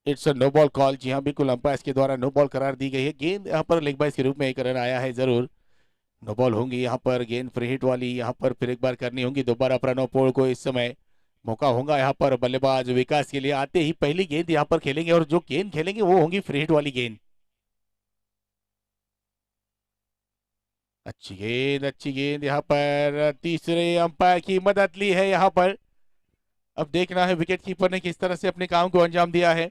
It's a no ball call, जी हाँ बिल्कुल अंपायर के द्वारा नो बॉल करार दी गई है। गेंद यहाँ पर लेग बाइस के रूप में एक रन आया है, जरूर नो बॉल होंगी यहाँ पर, गेंद फ्री हिट वाली यहाँ पर फिर एक बार करनी होगी दोबारा प्रणव पोल को। इस समय मौका होगा यहाँ पर बल्लेबाज विकास के लिए, आते ही पहली गेंद यहाँ पर खेलेंगे और जो गेंद खेलेंगे वो होंगी फ्री हिट वाली गेंद। अच्छी गेंद यहाँ पर तीसरे अंपायर की मदद ली है यहाँ पर। अब देखना है विकेट कीपर ने किस तरह से अपने काम को अंजाम दिया है।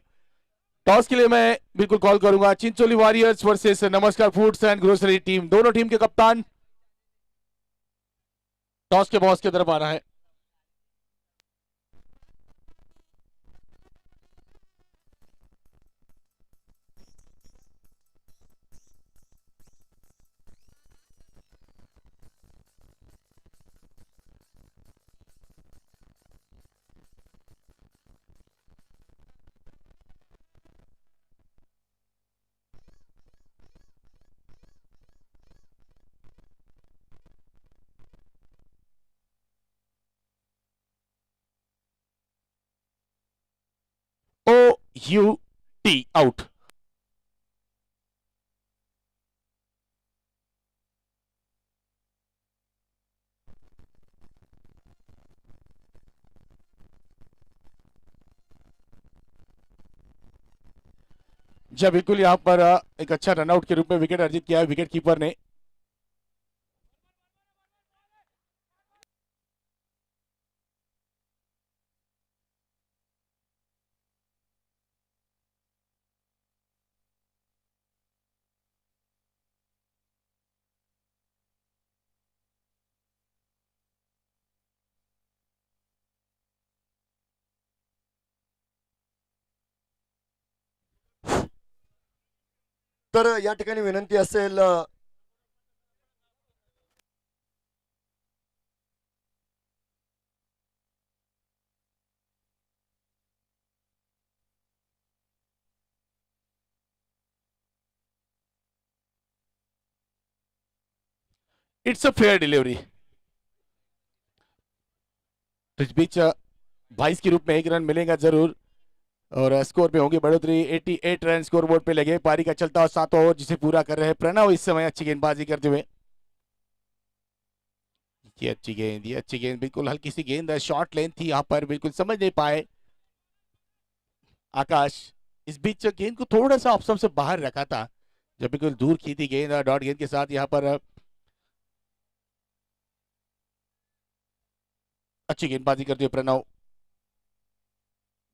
टॉस के लिए मैं बिल्कुल कॉल करूंगा चिंचोली वॉरियर्स वर्सेस नमस्कार फूड्स एंड ग्रोसरी टीम। दोनों टीम के कप्तान टॉस के बॉस की तरफ आ रहा है। OUT out. जी बिल्कुल यहाँ पर एक अच्छा रनआउट के रूप में विकेट अर्जित किया है विकेट कीपर ने। तर या ठिकाणी विनंती असेल इट्स अ फेयर डिलीवरी। तो इस बीच 22 के रूप में एक रन मिलेगा जरूर और स्कोर पे होंगे बढ़ोतरी। 88 रन स्कोर बोर्ड पे लगे। पारी का चलता हुआ 7वां ओवर जिसे पूरा कर रहे हैं प्रणव इस समय अच्छी गेंदबाजी करते हुए। ये अच्छी गेंद बिल्कुल हल्की सी गेंद शॉर्ट लेंथ थी यहाँ पर बिल्कुल समझ नहीं पाए आकाश। इस बीच गेंद को थोड़ा सा ऑप्शन से बाहर रखा था जब बिल्कुल दूर की थी गेंद डॉट गेंद के साथ यहाँ पर अच्छी गेंदबाजी करते हुए प्रणव।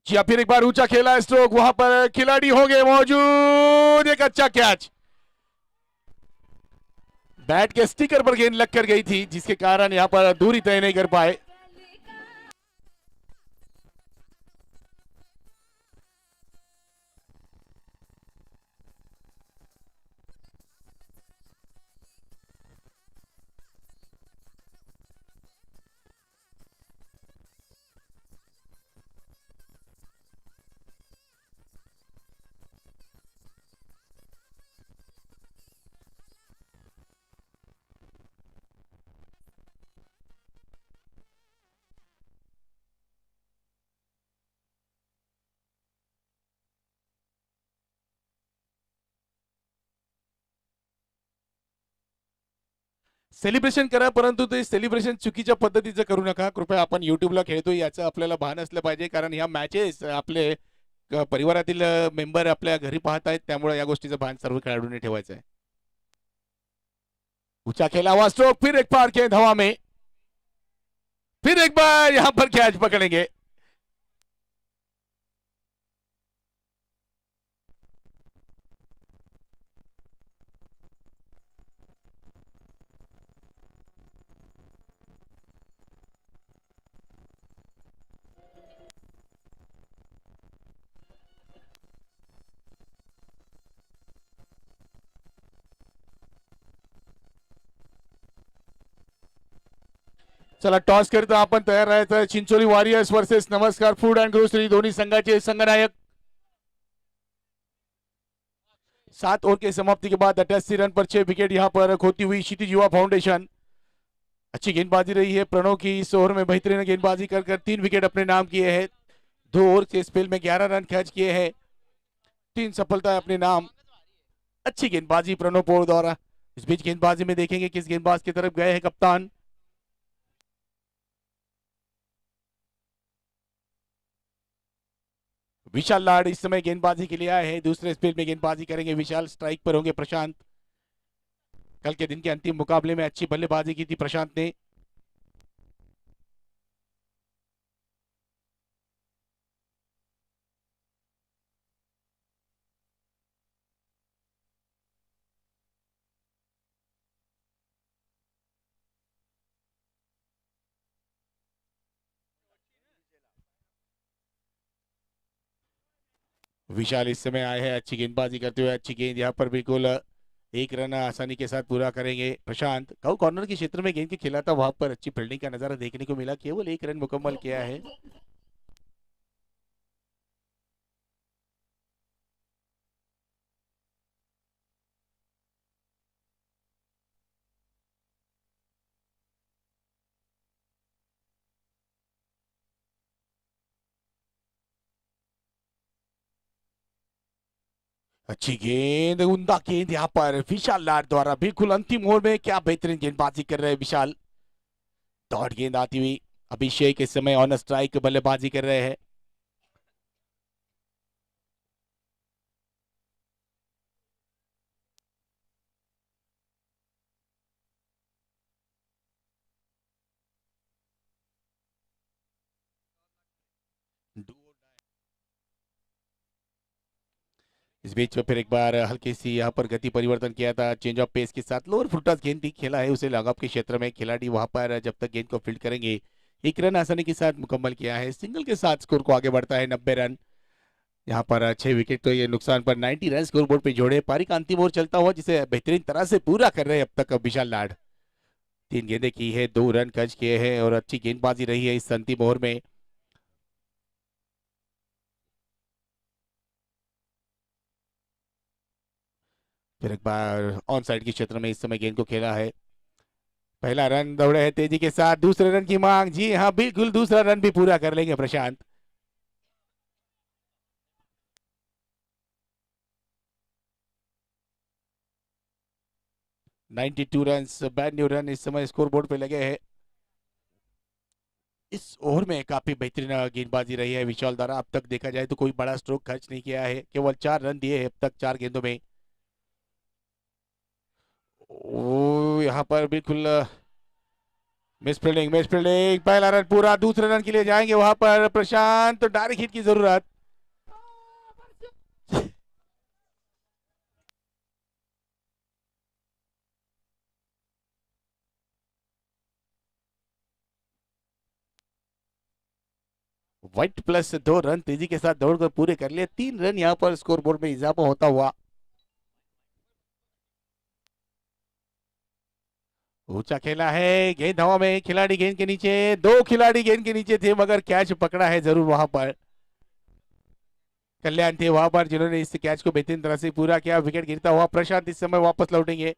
जी फिर एक बार ऊंचा खेला स्ट्रोक वहां पर खिलाड़ी होंगे मौजूद। एक अच्छा कैच बैट के स्टिकर पर गेंद लग कर गई थी जिसके कारण यहां पर दूरी तय नहीं कर पाए। सेलिब्रेशन करा परंतु ते सेलिब्रेशन चुकीच्या पद्धतीचं करू नका कृपया। आपण युट्यूबला खेळतोय याचं आपल्याला भान असलं पाहिजे कारण ह्या मॅचेस आपले परिवारातील मेंबर आपल्या घरी पाहत आहेत त्यामुळे या गोष्टीचं भान सर्व खेळाडूंनी ठेवायचं आहे। ऊंचा खेला हुआ स्ट्रोक फिर एक बार गेंद हवा में फिर एक बार यहां पर कैच पकड़ेंगे। चला टॉस करता आपण तयार राहायचं। चिंचोली वॉरियर्स वर्सेस नमस्कार फूड अँड ग्रोसरी दोन्ही संघाचे संघनायक। 7 ओवर के समाप्ति के बाद 88 रन पर 6 विकेट यहां पर खोती हुई क्षितिज युवा फाउंडेशन। अच्छी गेंदबाजी रही है प्रणव की इस ओवर में बेहतरीन गेंदबाजी कर 3 विकेट अपने नाम किए हैं। 2 ओवर के स्पेल में 11 रन खर्च किए हैं। 3 सफलताएं अपने नाम। अच्छी गेंदबाजी प्रणव पोर द्वारा। इस बीच गेंदबाजी में देखेंगे किस गेंदबाज की तरफ गए हैं कप्तान। विशाल लाड इस समय गेंदबाजी के लिए आए हैं। दूसरे स्पेल में गेंदबाजी करेंगे विशाल। स्ट्राइक पर होंगे प्रशांत। कल के दिन के अंतिम मुकाबले में अच्छी बल्लेबाजी की थी प्रशांत ने। विशाल इस समय आए हैं अच्छी गेंदबाजी करते हुए। अच्छी गेंद यहाँ पर बिल्कुल एक रन आसानी के साथ पूरा करेंगे प्रशांत। कऊ कॉर्नर के क्षेत्र में गेंद के खिला था, वहां पर अच्छी फील्डिंग का नजारा देखने को मिला। केवल एक रन मुकम्मल किया है। अच्छी गेंद, उमदा गेंद यहाँ पर विशाल लाड द्वारा बिल्कुल अंतिम ओवर में। क्या बेहतरीन गेंदबाजी कर रहे हैं विशाल। डॉट गेंद आती हुई। अभिषेक इस समय ऑन स्ट्राइक बल्लेबाजी कर रहे हैं। इस बीच में फिर एक बार हल्की सी यहाँ पर गति परिवर्तन किया था, चेंज ऑफ पेस के साथ। लोअर फुटटॉस गेंद भी खेला है उसे लॉन्ग ऑफ के क्षेत्र में। खिलाड़ी वहां पर जब तक गेंद को फील्ड करेंगे, एक रन आसानी के साथ मुकम्मल किया है। सिंगल के साथ स्कोर को आगे बढ़ता है 90 रन। यहाँ पर 6 विकेट तो ये नुकसान पर 90 रन स्कोर बोर्ड पे जोड़े। पारी का अंतिम ओवर चलता हुआ जिसे बेहतरीन तरह से पूरा कर रहे हैं अब तक विशाल लाड। 3 गेंदें की है, 2 रन खर्च किए हैं और अच्छी गेंदबाजी रही है इस अंतिम ओवर में। फिर एक बार ऑन साइड के क्षेत्र में इस समय गेंद को खेला है। पहला रन दौड़े हैं तेजी के साथ, दूसरे रन की मांग। जी हाँ बिल्कुल, दूसरा रन भी पूरा कर लेंगे Prashant. Ninety two run, bad new run इस समय स्कोर बोर्ड पे लगे हैं। इस ओवर में काफी बेहतरीन गेंदबाजी रही है विशाल द्वारा। अब तक देखा जाए तो कोई बड़ा स्ट्रोक खर्च नहीं किया है, केवल 4 रन दिए हैं अब तक 4 गेंदों में। ओ यहाँ पर बिल्कुल मिस फील्डिंग, मिस फील्डिंग। पहला रन पूरा, दूसरे रन के लिए जाएंगे वहां पर प्रशांत। डायरेक्ट हिट की जरूरत। व्हाइट प्लस 2 रन तेजी के साथ दौड़कर पूरे कर लिए। 3 रन यहाँ पर स्कोर बोर्ड में इजाफा होता हुआ। ऊंचा खेला है, गेंद हवा में, खिलाड़ी गेंद के नीचे। 2 खिलाड़ी गेंद के नीचे थे मगर कैच पकड़ा है जरूर वहां पर। कल्याण थे वहां पर जिन्होंने इस कैच को बेहतरीन तरह से पूरा किया। विकेट गिरता हुआ प्रशांत इस समय वापस लौटेंगे।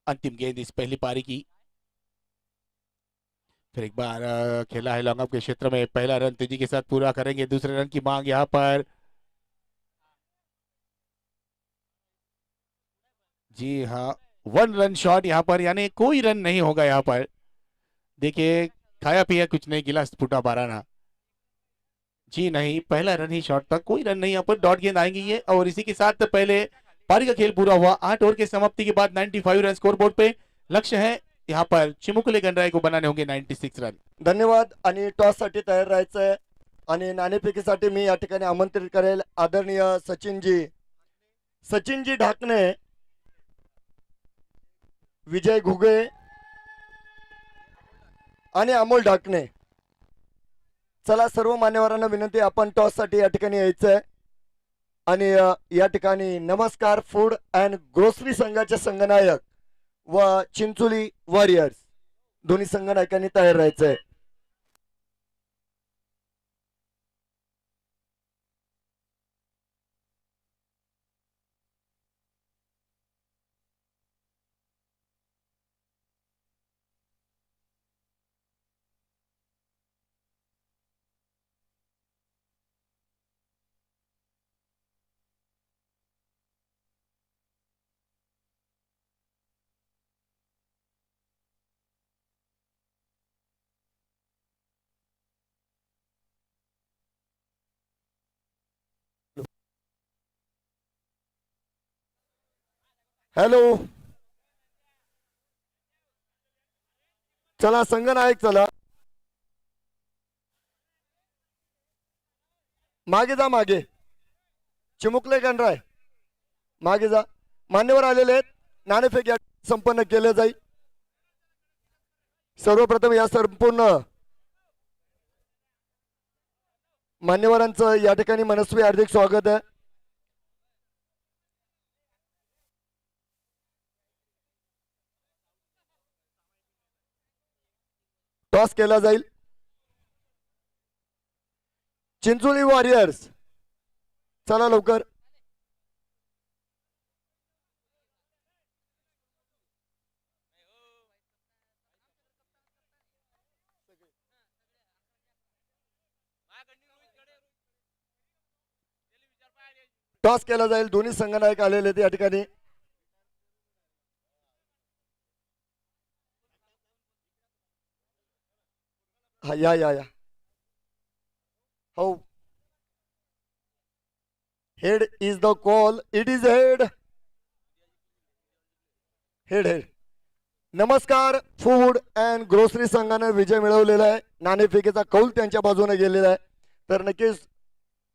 अंतिम गेंद इस पहली पारी की। फिर एक बार खेला है लॉन्ग ऑफ के क्षेत्र में। पहला रन तेजी के साथ पूरा करेंगे, दूसरे रन की मांग यहाँ पर। जी हाँ, 1 रन शॉट यहाँ पर, यानी कोई रन नहीं होगा यहाँ पर। देखिए, खाया पिया कुछ नहीं, गिलास फूटा बाराना। जी नहीं, पहला रन ही शॉट था, कोई रन नहीं यहाँ पर। डॉट गेंद आएंगी ये, और इसी के साथ पहले पारी का खेल पूरा हुआ। 8 ओवर के समाप्ति के बाद 95 रन स्कोर बोर्ड पे। लक्ष्य है यहाँ पर चिमुकले गणराय को बनाने होंगे 96 रन। धन्यवाद. आणि टॉस साठी तयार राहायचंय. आणि नाणेफेकीसाठी मी या ठिकाणी आमंत्रित करेल आदरणीय सचिनजी ढाकणे, विजय घुगे आणि अमोल ढाकणे. चला सर्व मान्यवरांना विनंती, आपण टॉस साठी या ठिकाणी यायचंय. आणि या ठिकाणी नमस्कार फूड अँड ग्रोसरी संघाचे संघनायक व चिंचोली वॉरियर्स दोन्ही संघनायकांनी तयार राहायचंय. हॅलो, चला संघनायक चला, मागे जा, मागे चिमुकले गणराय मागे जा. मान्यवर आलेले आहेत, नाणेफेक या संपन्न केले जाईल. सर्वप्रथम या संपूर्ण मान्यवरांचं या ठिकाणी मनस्वी हार्दिक स्वागत आहे. टॉस केला जाईल. चिंचोली वॉरियर्स चला लवकर. टॉस केला जाईल. दोन्ही संघनायक आलेले आहेत या ठिकाणी. हा या हो, head is the call. It is head. Head. नमस्कार फूड अँड ग्रोसरी संघाने विजय मिळवलेला आहे. नाणेफेकीचा कौल त्यांच्या बाजूने गेलेला आहे. तर नक्कीच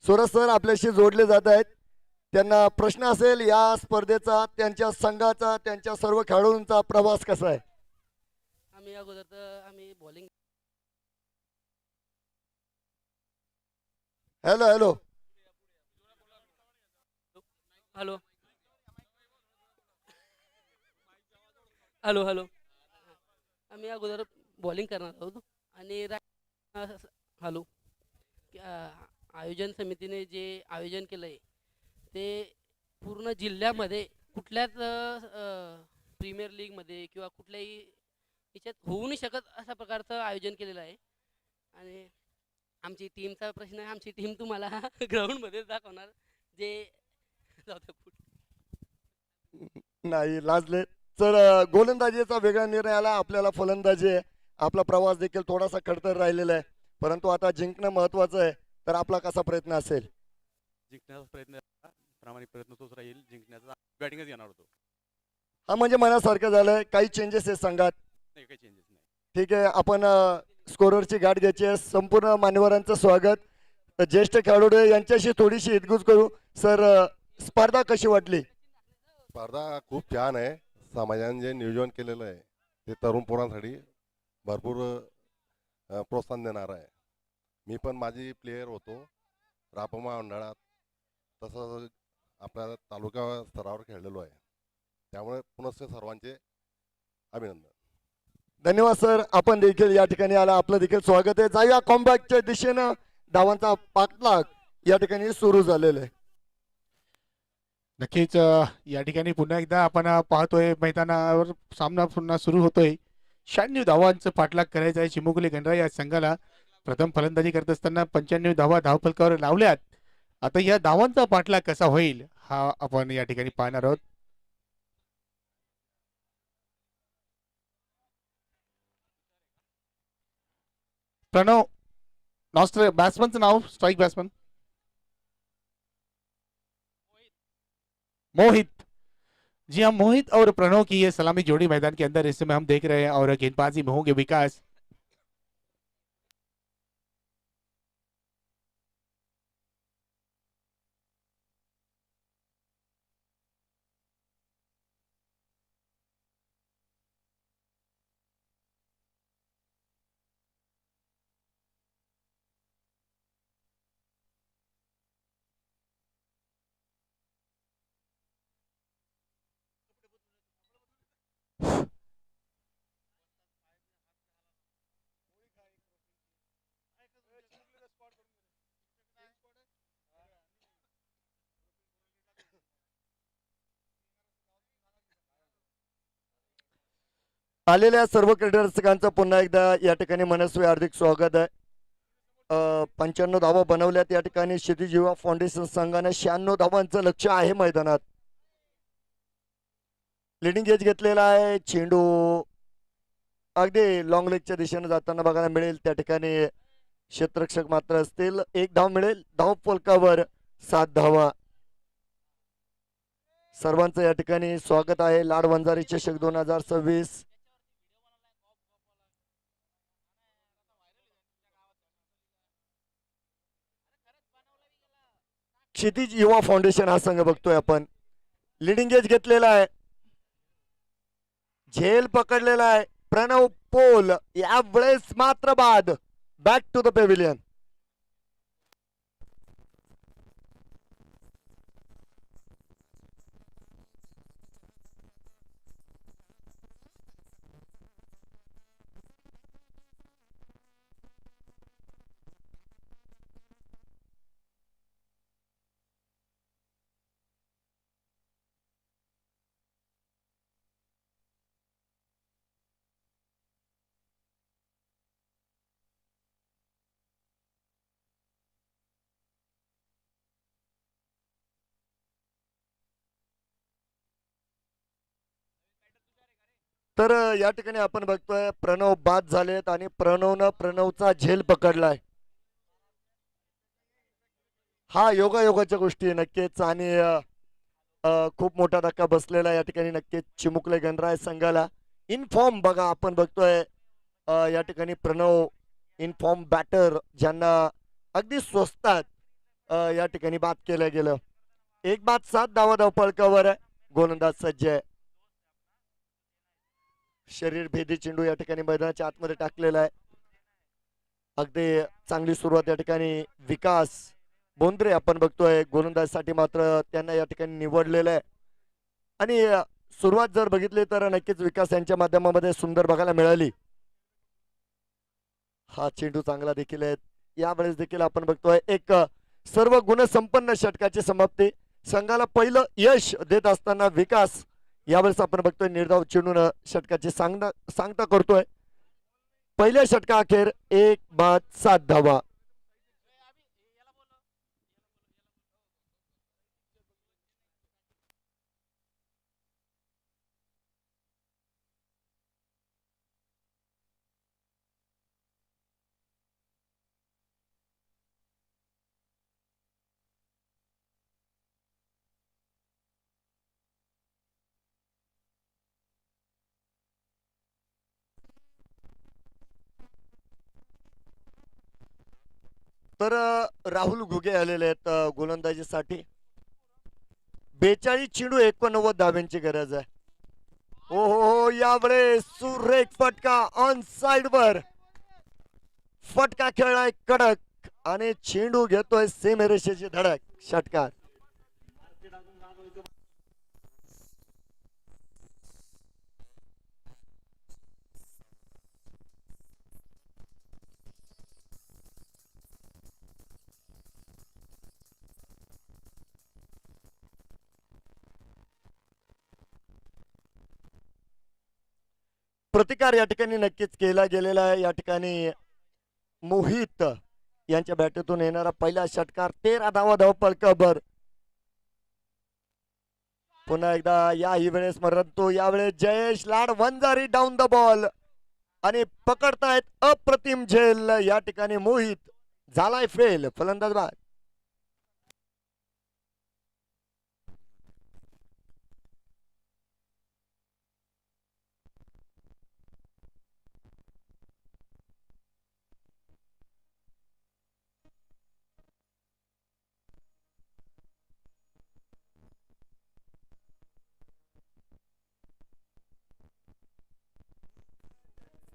सुरज सर आपल्याशी जोडले जात आहेत. त्यांना प्रश्न असेल या स्पर्धेचा, त्यांच्या संघाचा, त्यांच्या सर्व खेळाडूंचा प्रवास कसा आहे. आम्ही अगोदर तर आम्ही bowling hello hello hello hello hello आम्ही अगोदर बॉलिंग करणार आहोत आणि हॅलो आयोजन समितीने जे आयोजन केलं आहे ते पूर्ण जिल्ह्यामध्ये कुठल्याच प्रीमियर लीगमध्ये किंवा कुठल्याही याच्यात होऊ नाही शकत अशा प्रकारचं आयोजन केलेलं आहे. आणि आमची टीमचा प्रश्न आहे, आमची टीम तुम्हाला ग्राउंडमध्ये दाखवणार जे नाही लाजले. तर गोलंदाजीचा वेगळा निर्णय आला. आपल्याला फलंदाजी आहे. आपला प्रवास देखील थोडासा खडतर राहिलेला आहे, परंतु आता जिंकणं महत्वाचं आहे. तर आपला कसा प्रयत्न असेल. जिंकण्याचा प्रयत्न, प्रामाणिक प्रयत्न तोच राहील. जिंकण्याचा बॅटिंगच येणार होतो. हा म्हणजे मनासारखं झालंय. काही चेंजेस आहेत संघात. नाही, काही चेंजेस नाही. ठीक आहे, आपण स्कोररची गाठ घ्यायची आहे. संपूर्ण मान्यवरांचं स्वागत. ज्येष्ठ खेळाडू यांच्याशी थोडीशी हितगुज करू. सर स्पर्धा कशी वाटली. स्पर्धा खूप छान आहे. समाजाने जे नियोजन केलेलं आहे ते तरुण पोरांसाठी भरपूर प्रोत्साहन देणार आहे. मी पण माझी प्लेयर होतो रापमा मंडळात, तसं आपल्या तालुका स्तरावर खेळलेलो आहे. त्यामुळे पुनश्च सर्वांचे अभिनंदन. धन्यवाद सर. आपण देखील या ठिकाणी आला, आपलं देखील स्वागत आहे. जाऊया कॉम्बॅकच्या दिशेनं. धावांचा पाठलाग या ठिकाणी सुरू झालेला आहे. नक्कीच या ठिकाणी पुन्हा एकदा आपण पाहतोय मैदानावर सामना पुन्हा सुरू होतोय. 96 धावांचं पाठलाग करायचं आहे चिमुकली गणराई या संघाला. प्रथम फलंदाजी करत असताना 95 धावा धावफलकावर लावल्यात. आता या धावांचा पाठलाग कसा होईल हा आपण या ठिकाणी पाहणार आहोत. प्रणव नॉस्ट्रे बॅट्समनचं नाव, स्ट्राइक बॅट्समन मोहित. जी हाँ, मोहित और प्रणव की ये सलामी जोड़ी मैदान के अंदर इस समय हम देख रहे हैं और गेंदबाजी में होंगे विकास. आलेल्या सर्व क्रीडकांचं पुन्हा एकदा या ठिकाणी मनस्वी हार्दिक स्वागत आहे. 95 धावा बनवल्यात या ठिकाणी. क्षितिज युवा फाउंडेशन संघाने 96 धावांचं लक्ष आहे मैदानात. लिडिंग एज घेतलेला आहे. चेंडू अगदी लॉंग लेगच्या दिशेने जाताना बघायला मिळेल. त्या ठिकाणी क्षेत्ररक्षक मात्र असतील. 1 धाव मिळेल. धाव फलकावर 7 धावा. सर्वांचं या ठिकाणी स्वागत आहे लाड वंजारी चषक 2026. क्षितिज युवा फाउंडेशन हा संघ बघतोय आपण. लिडिंग एज घेतलेला आहे, झेल पकडलेला आहे प्रणव पोल. यावेळेस मात्र बाद. Back to the pavilion. तर या ठिकाणी आपण बघतोय प्रणव बाद झालेत आणि प्रणवचा झेल पकडलाय. हा योगायोगाच्या गोष्टी आहे नक्कीच. आणि खूप मोठा धक्का बसलेला या ठिकाणी नक्कीच चिमुकले गणराय संघाला. इनफॉर्म बघा आपण बघतोय या ठिकाणी प्रणव इनफॉर्म बॅटर ज्यांना अगदी स्वस्तात या ठिकाणी बाद केलं गेलं. एक बाद 7 धावा धावपळकावर आहे. गोलंदाज सज्ज आहे. शरीर भेदी चेंडू या ठिकाणी मैदानाच्या आतमध्ये टाकलेला आहे. अगदी चांगली सुरुवात या ठिकाणी विकास बोंद्रे आपण बघतोय गोलंदाजसाठी मात्र त्यांना या ठिकाणी निवडलेलं आहे. आणि सुरुवात जर बघितली तर नक्कीच विकास यांच्या माध्यमामध्ये सुंदर बघायला मिळाली. हा चेंडू चांगला देखील आहे. यावेळेस देखील आपण बघतोय एक सर्व गुणसंपन्न षटकाची समाप्ती. संघाला पहिलं यश देत असताना विकास यावेळेस आपण बघतोय निर्धाव चेंडून षटकाची सांगता करतोय. पहिल्या षटका अखेर 1 बाद 7 धावा. तर राहुल घुगे आलेले आहेत गोलंदाजीसाठी. 42 चेंडू 89 धाब्यांची गरज आहे. हो हो हो, यावेळेस सुरेख फटका ऑन साइड वर. फटका खेळलाय कडक आणि चेंडू घेतोय सीमेरेषेची धडक. षटकार. प्रतिकार या ठिकाणी नक्कीच केला गेलेला आहे. या ठिकाणी मोहित यांच्या बॅटरीतून येणारा पहिला षटकार 13 धावा धावपळकावर. पुन्हा एकदा याही वेळेस परंतु यावेळेस जयेश लाड वंजारी डाऊन द बॉल आणि पकडतायत अप्रतिम झेल. या ठिकाणी मोहित झालाय फेल. फलंदाज बाद.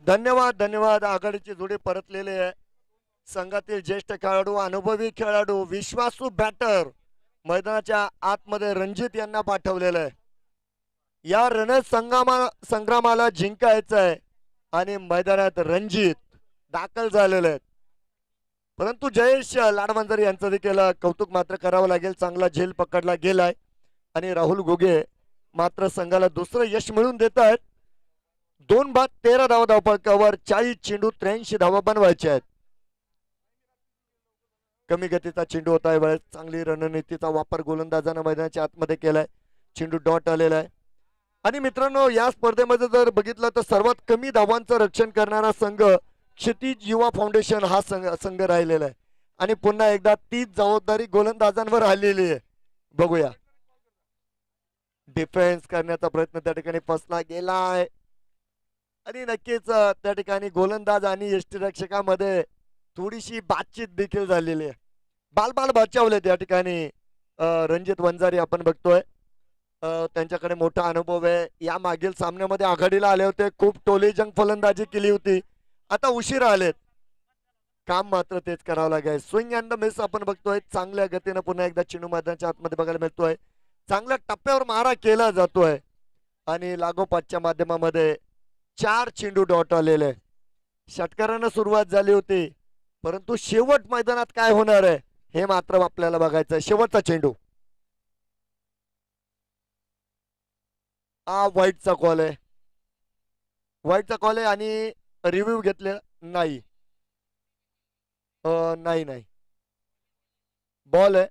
धन्यवाद धन्यवाद. आघाडीची जोडी परतलेली आहे. संघातील ज्येष्ठ खेळाडू, अनुभवी खेळाडू, विश्वासू बॅटर मैदानाच्या आतमध्ये रणजित यांना पाठवलेलं आहे. या संग्रामाला जिंकायचं आहे आणि मैदानात रणजित दाखल झालेले आहेत. परंतु जयेश लाडवंजारी यांचं देखील कौतुक मात्र करावं लागेल. चांगला झेल पकडला गेलाय आणि राहुल घुगे मात्र संघाला दुसरं यश मिळवून देत आहेत. 2 बाद 13 धावा धावपळकावर. 40 चेंडू 83 धावा बनवायचे आहेत. कमी गतीचा चेंडू होता. वेळेस चांगली रणनीतीचा वापर गोलंदाजानं मैदानाच्या आतमध्ये केलाय. चेंडू डॉट आलेला आहे. आणि मित्रांनो, या स्पर्धेमध्ये जर बघितलं तर सर्वात कमी धावांचं रक्षण करणारा संघ क्षितिज युवा फाउंडेशन हा संघ राहिलेला आहे. आणि पुन्हा एकदा तीच जबाबदारी गोलंदाजांवर आलेली आहे. बघूया. डिफेन्स करण्याचा प्रयत्न त्या ठिकाणी फसला गेलाय आणि नक्कीच त्या ठिकाणी गोलंदाज आणि यष्टीरक्षकामध्ये थोडीशी बातचीत देखील झालेली आहे. बाल बचावले त्या ठिकाणी रणजित वंजारी आपण बघतोय. त्यांच्याकडे मोठा अनुभव आहे. या मागील सामन्यामध्ये आघाडीला आले होते, खूप टोलेजंग फलंदाजी केली होती. आता उशिरा आलेत, काम मात्र तेच करावं लागेल. स्विंग अँड द मिस आपण बघतोय. चांगल्या गतीनं पुन्हा एकदा चेंडू मैदानाच्या आतमध्ये बघायला मिळतोय. चांगल्या टप्प्यावर मारा केला जातोय आणि लागोपाठच्या माध्यमामध्ये 4 चेंडू डॉट आलेले. षटकारानं सुरुवात झाली होती, परंतु शेवट मैदानात काय होणार आहे हे मात्र आपल्याला बघायचं आहे. शेवटचा चेंडू हा व्हाईटचा कॉल आहे. व्हाईटचा कॉल आहे आणि रिव्ह्यू घेतले नाही. नाही बॉल आहे.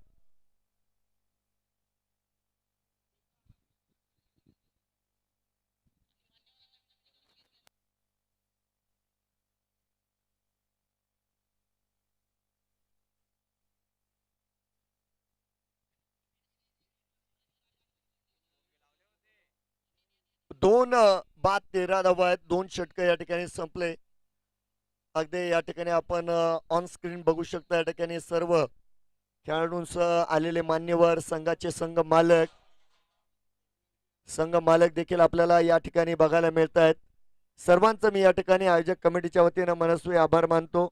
दोन बाद 13 धावा आहेत. 2 षटक या ठिकाणी संपले. अगदी या ठिकाणी आपण ऑन स्क्रीन बघू शकता. या ठिकाणी सर्व खेळाडूंसह आलेले मान्यवर, संघाचे संघ मालक देखील आपल्याला या ठिकाणी बघायला मिळत आहेत. सर्वांचं मी या ठिकाणी आयोजक कमिटीच्या वतीनं मनस्वी आभार मानतो.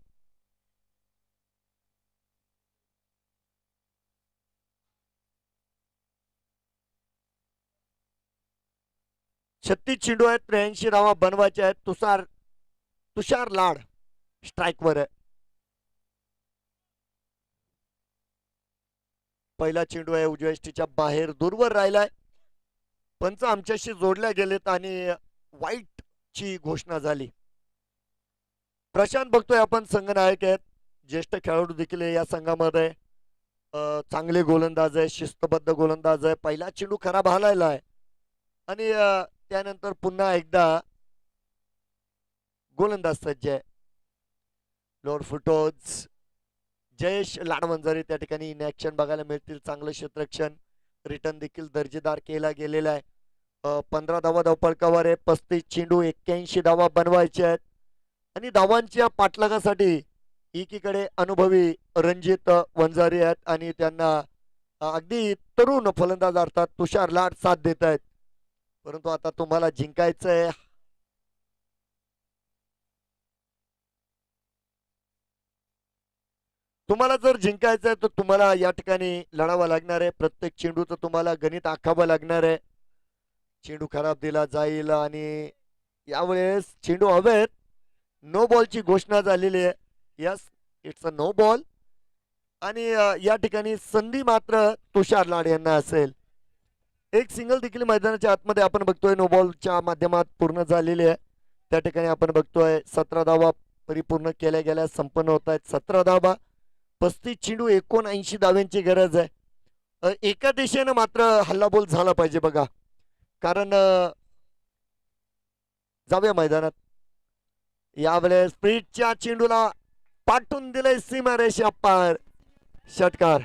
36 चेंडू आहेत. 83 धावा बनवायच्या आहेत. तुषार लाड स्ट्राईकवर आहे. पहिला चेंडू आहे उजव्या यष्टीच्या बाहेर दूरवर राहिलाय. पंच आमच्याशी जोडल्या गेलेत आणि वाईट ची घोषणा झाली. प्रशांत बघतोय आपण संघनायक आहेत, ज्येष्ठ खेळाडू देखील या संघामध्ये. चांगले गोलंदाज आहे, शिस्तबद्ध गोलंदाज आहे. पहिला चेंडू खराब हालायला आहे आणि त्यानंतर पुन्हा एकदा गोलंदाज सज्ज आहे. लोअर फुटोज जयेश लाडवंजारी त्या ठिकाणी इन ऍक्शन बघायला मिळतील. चांगलं क्षेत्ररक्षण, रिटर्न देखील दर्जेदार केला गेलेला आहे. 15 धावा धावपळकावर आहे. 35 चेंडू 81 धावा बनवायचे आहेत आणि धावांच्या पाठलागासाठी एकीकडे अनुभवी रणजित वंजारी आहेत आणि त्यांना अगदी तरुण फलंदाज अर्थात तुषार लाड साथ देत आहेत. परंतु आता तुम्हाला जिंकायचंय. तुम्हाला जर जिंकायचंय तर तुम्हाला या ठिकाणी लढावं लागणार आहे. प्रत्येक चेंडूचं तुम्हाला गणित आखावं लागणार आहे. चेंडू खराब दिला जाईल आणि यावेळेस चेंडू हवेत. नो बॉलची घोषणा झालेली आहे. Yes, it's a no ball आणि या ठिकाणी संधी मात्र तुषार लाड यांना असेल. एक सिंगल देखील मैदानाच्या आतमध्ये आपण बघतोय नो बॉलच्या माध्यमात पूर्ण झालेली आहे. त्या ठिकाणी आपण बघतोय 17 धावा परिपूर्ण केल्या गेल्या, संपन्न होत आहेत. 17 धावा, 35 चेंडू, 79 धाव्यांची गरज आहे. एका दिशेनं मात्र हल्लाबोल झाला पाहिजे बघा, कारण जाऊया मैदानात. यावेळेस स्पीडच्या चेंडूला पाठवून दिलंय सीमारेषा पार. षटकार.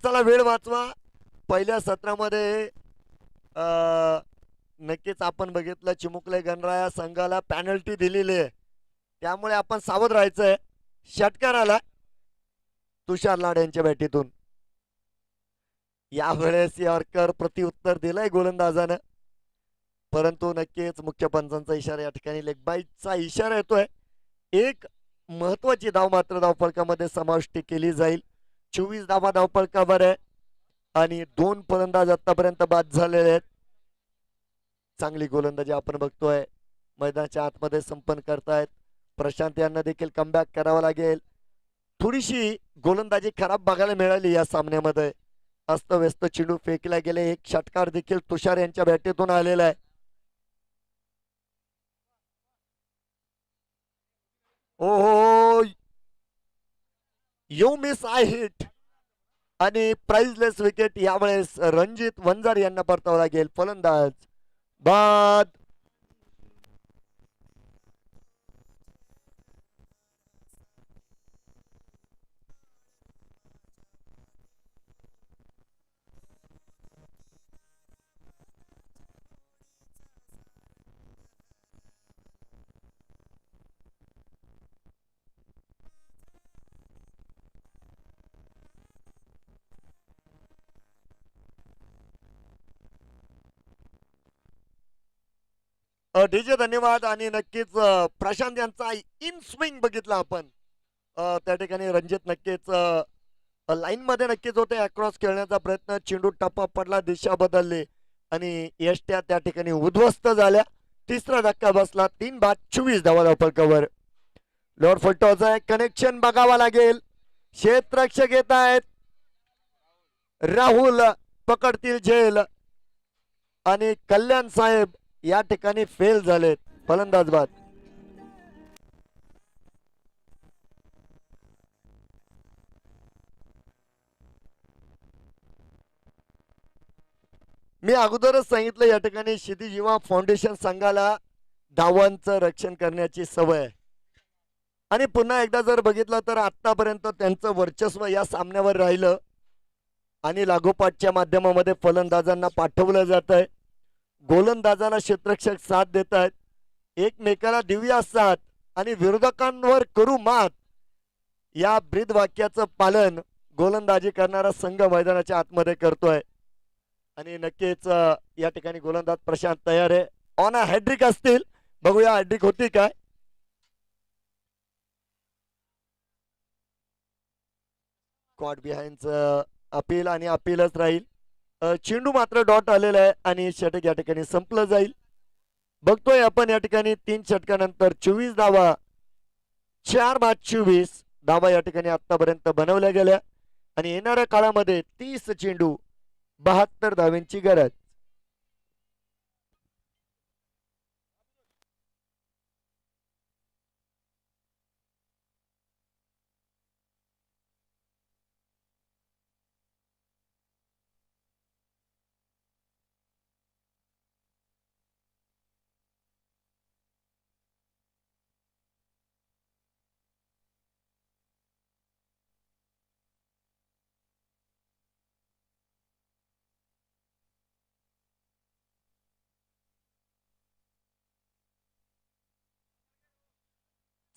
चला वेळ वाचवा. पहिल्या सत्रामध्ये नक्कीच आपण बघितलं चिमुकले गणराया संघाला पॅनल्टी दिलेली आहे, त्यामुळे आपण सावध राहायचंय. षटकार आला तुषार लाड यांच्या बॅटीतून. यावेळेस यॉर्कर प्रत्युत्तर दिलंय गोलंदाजानं, परंतु नक्कीच मुख्य पंचांचा इशारा या ठिकाणी लेगबाईटचा इशारा येतोय. एक महत्वाची धाव मात्र धावफलकामध्ये समाविष्ट केली जाईल. 24 धावा धावपळकावर आहे आणि 2 फलंदाज आतापर्यंत बाद झालेले आहेत. चांगली गोलंदाजी आपण बघतोय मैदानाच्या आतमध्ये संपन्न करतायत. प्रशांत यांना देखील कमबॅक करावा लागेल. थोडीशी गोलंदाजी खराब बघायला मिळाली या सामन्यामध्ये. अस्तव्यस्त चेंडू फेकला गेले. एक षटकार देखील तुषार यांच्या बॅटीतून आलेला आहे. ओ यू मिस आय हिट आणि प्राइजलेस विकेट यावेळेस रणजित वंजारी यांना परतावा लागेल. फलंदाज बाद. डीजे धन्यवाद. आणि नक्कीच प्रशांत यांचा इन स्विंग बघितला आपण. त्या ठिकाणी रणजित नक्कीच लाईन मध्ये नक्कीच होते. अक्रॉस खेळण्याचा प्रयत्न, चेंडू टप्पा पडला, दिशा बदलली आणि यष्ट्या त्या ठिकाणी उद्ध्वस्त झाल्या. तिसरा धक्का बसला. 3 बाद 24 धावा फलकावर. लॉर्ड फलटॉचा कनेक्शन बघावा लागेल. क्षेत्ररक्षक येत आहेत. राहुल पकडतील झेल आणि कल्याण साहेब या ठिकाणी फेल झालेत. फलंदाज बाद. मी अगोदरच सांगितलं या ठिकाणी क्षितिज युवा फाउंडेशन संघाला धावांचं रक्षण करण्याची सवय आहे. आणि पुन्हा एकदा जर बघितलं तर आतापर्यंत त्यांचं वर्चस्व या सामन्यावर राहिलं आणि लागोपाठच्या माध्यमामध्ये फलंदाजांना पाठवलं जात आहे. गोलंदाजाला क्षेत्ररक्षक साथ देत आहेत. एकमेकाला देऊया साथ आणि विरोधकांवर करू मात या ब्रीद वाक्याचं पालन गोलंदाजी करणारा संघ मैदानाच्या आतमध्ये करतोय. आणि नक्कीच या ठिकाणी गोलंदाज प्रशांत तयार आहे. ऑन अ हॅड्रिक असतील. बघूया हॅड्रिक होती काय. कॉट बिहाइंडचं अपील आणि अपीलच राहील. चेंडू मात्र डॉट आलेला आहे आणि षटक या ठिकाणी संपलं जाईल. बघतोय आपण या ठिकाणी 3 षटकानंतर 24 धावा 4 बाद 24 धावा या ठिकाणी आतापर्यंत बनवल्या गेल्या आणि येणाऱ्या काळामध्ये 30 चेंडू 72 धावांची गरज.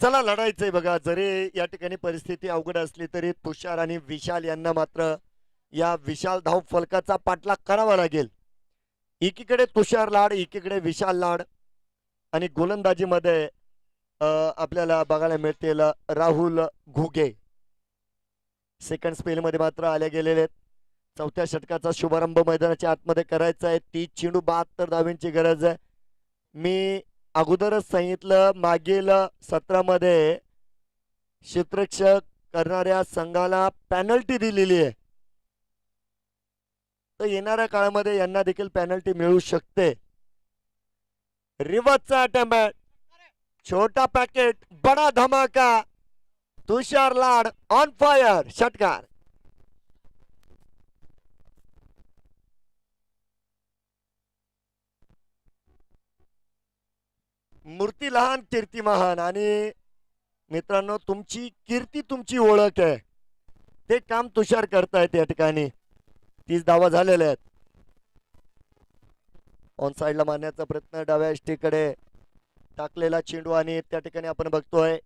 चला लढायचंय बघा. जरी या ठिकाणी परिस्थिती अवघड असली तरी तुषार आणि विशाल यांना मात्र या विशाल धाव फलकाचा पाठलाग करावा लागेल. एकीकडे तुषार लाड, एकीकडे विशाल लाड आणि गोलंदाजीमध्ये आपल्याला बघायला मिळतील राहुल घुगे. सेकंड स्पेल मध्ये मात्र आले गेलेले आहेत. चौथ्या षटकाचा शुभारंभ मैदानाच्या आतमध्ये करायचा आहे. 30 चेंडू 72 धावांची गरज आहे. मी अगोदरच सांगितलं मागील सत्रामध्ये क्षेत्ररक्षक करणाऱ्या संघाला पॅनल्टी दिलेली आहे. तर येणाऱ्या काळामध्ये यांना देखील पॅनल्टी मिळू शकते. रिव्हर्सचा अटेम्प्ट, छोटा पॅकेट बडा धमाका. तुषार लाड ऑन फायर. षटकार. मूर्ती लहान कीर्ती महान. आणि मित्रांनो तुमची कीर्ती तुमची ओळख आहे. ते काम तुषार करतायत या ठिकाणी. 30 धावा झालेल्या आहेत. ऑन साइडला मारण्याचा प्रयत्न, डाव्या कडे टाकलेला चेंडू आणि त्या ठिकाणी आपण बघतोय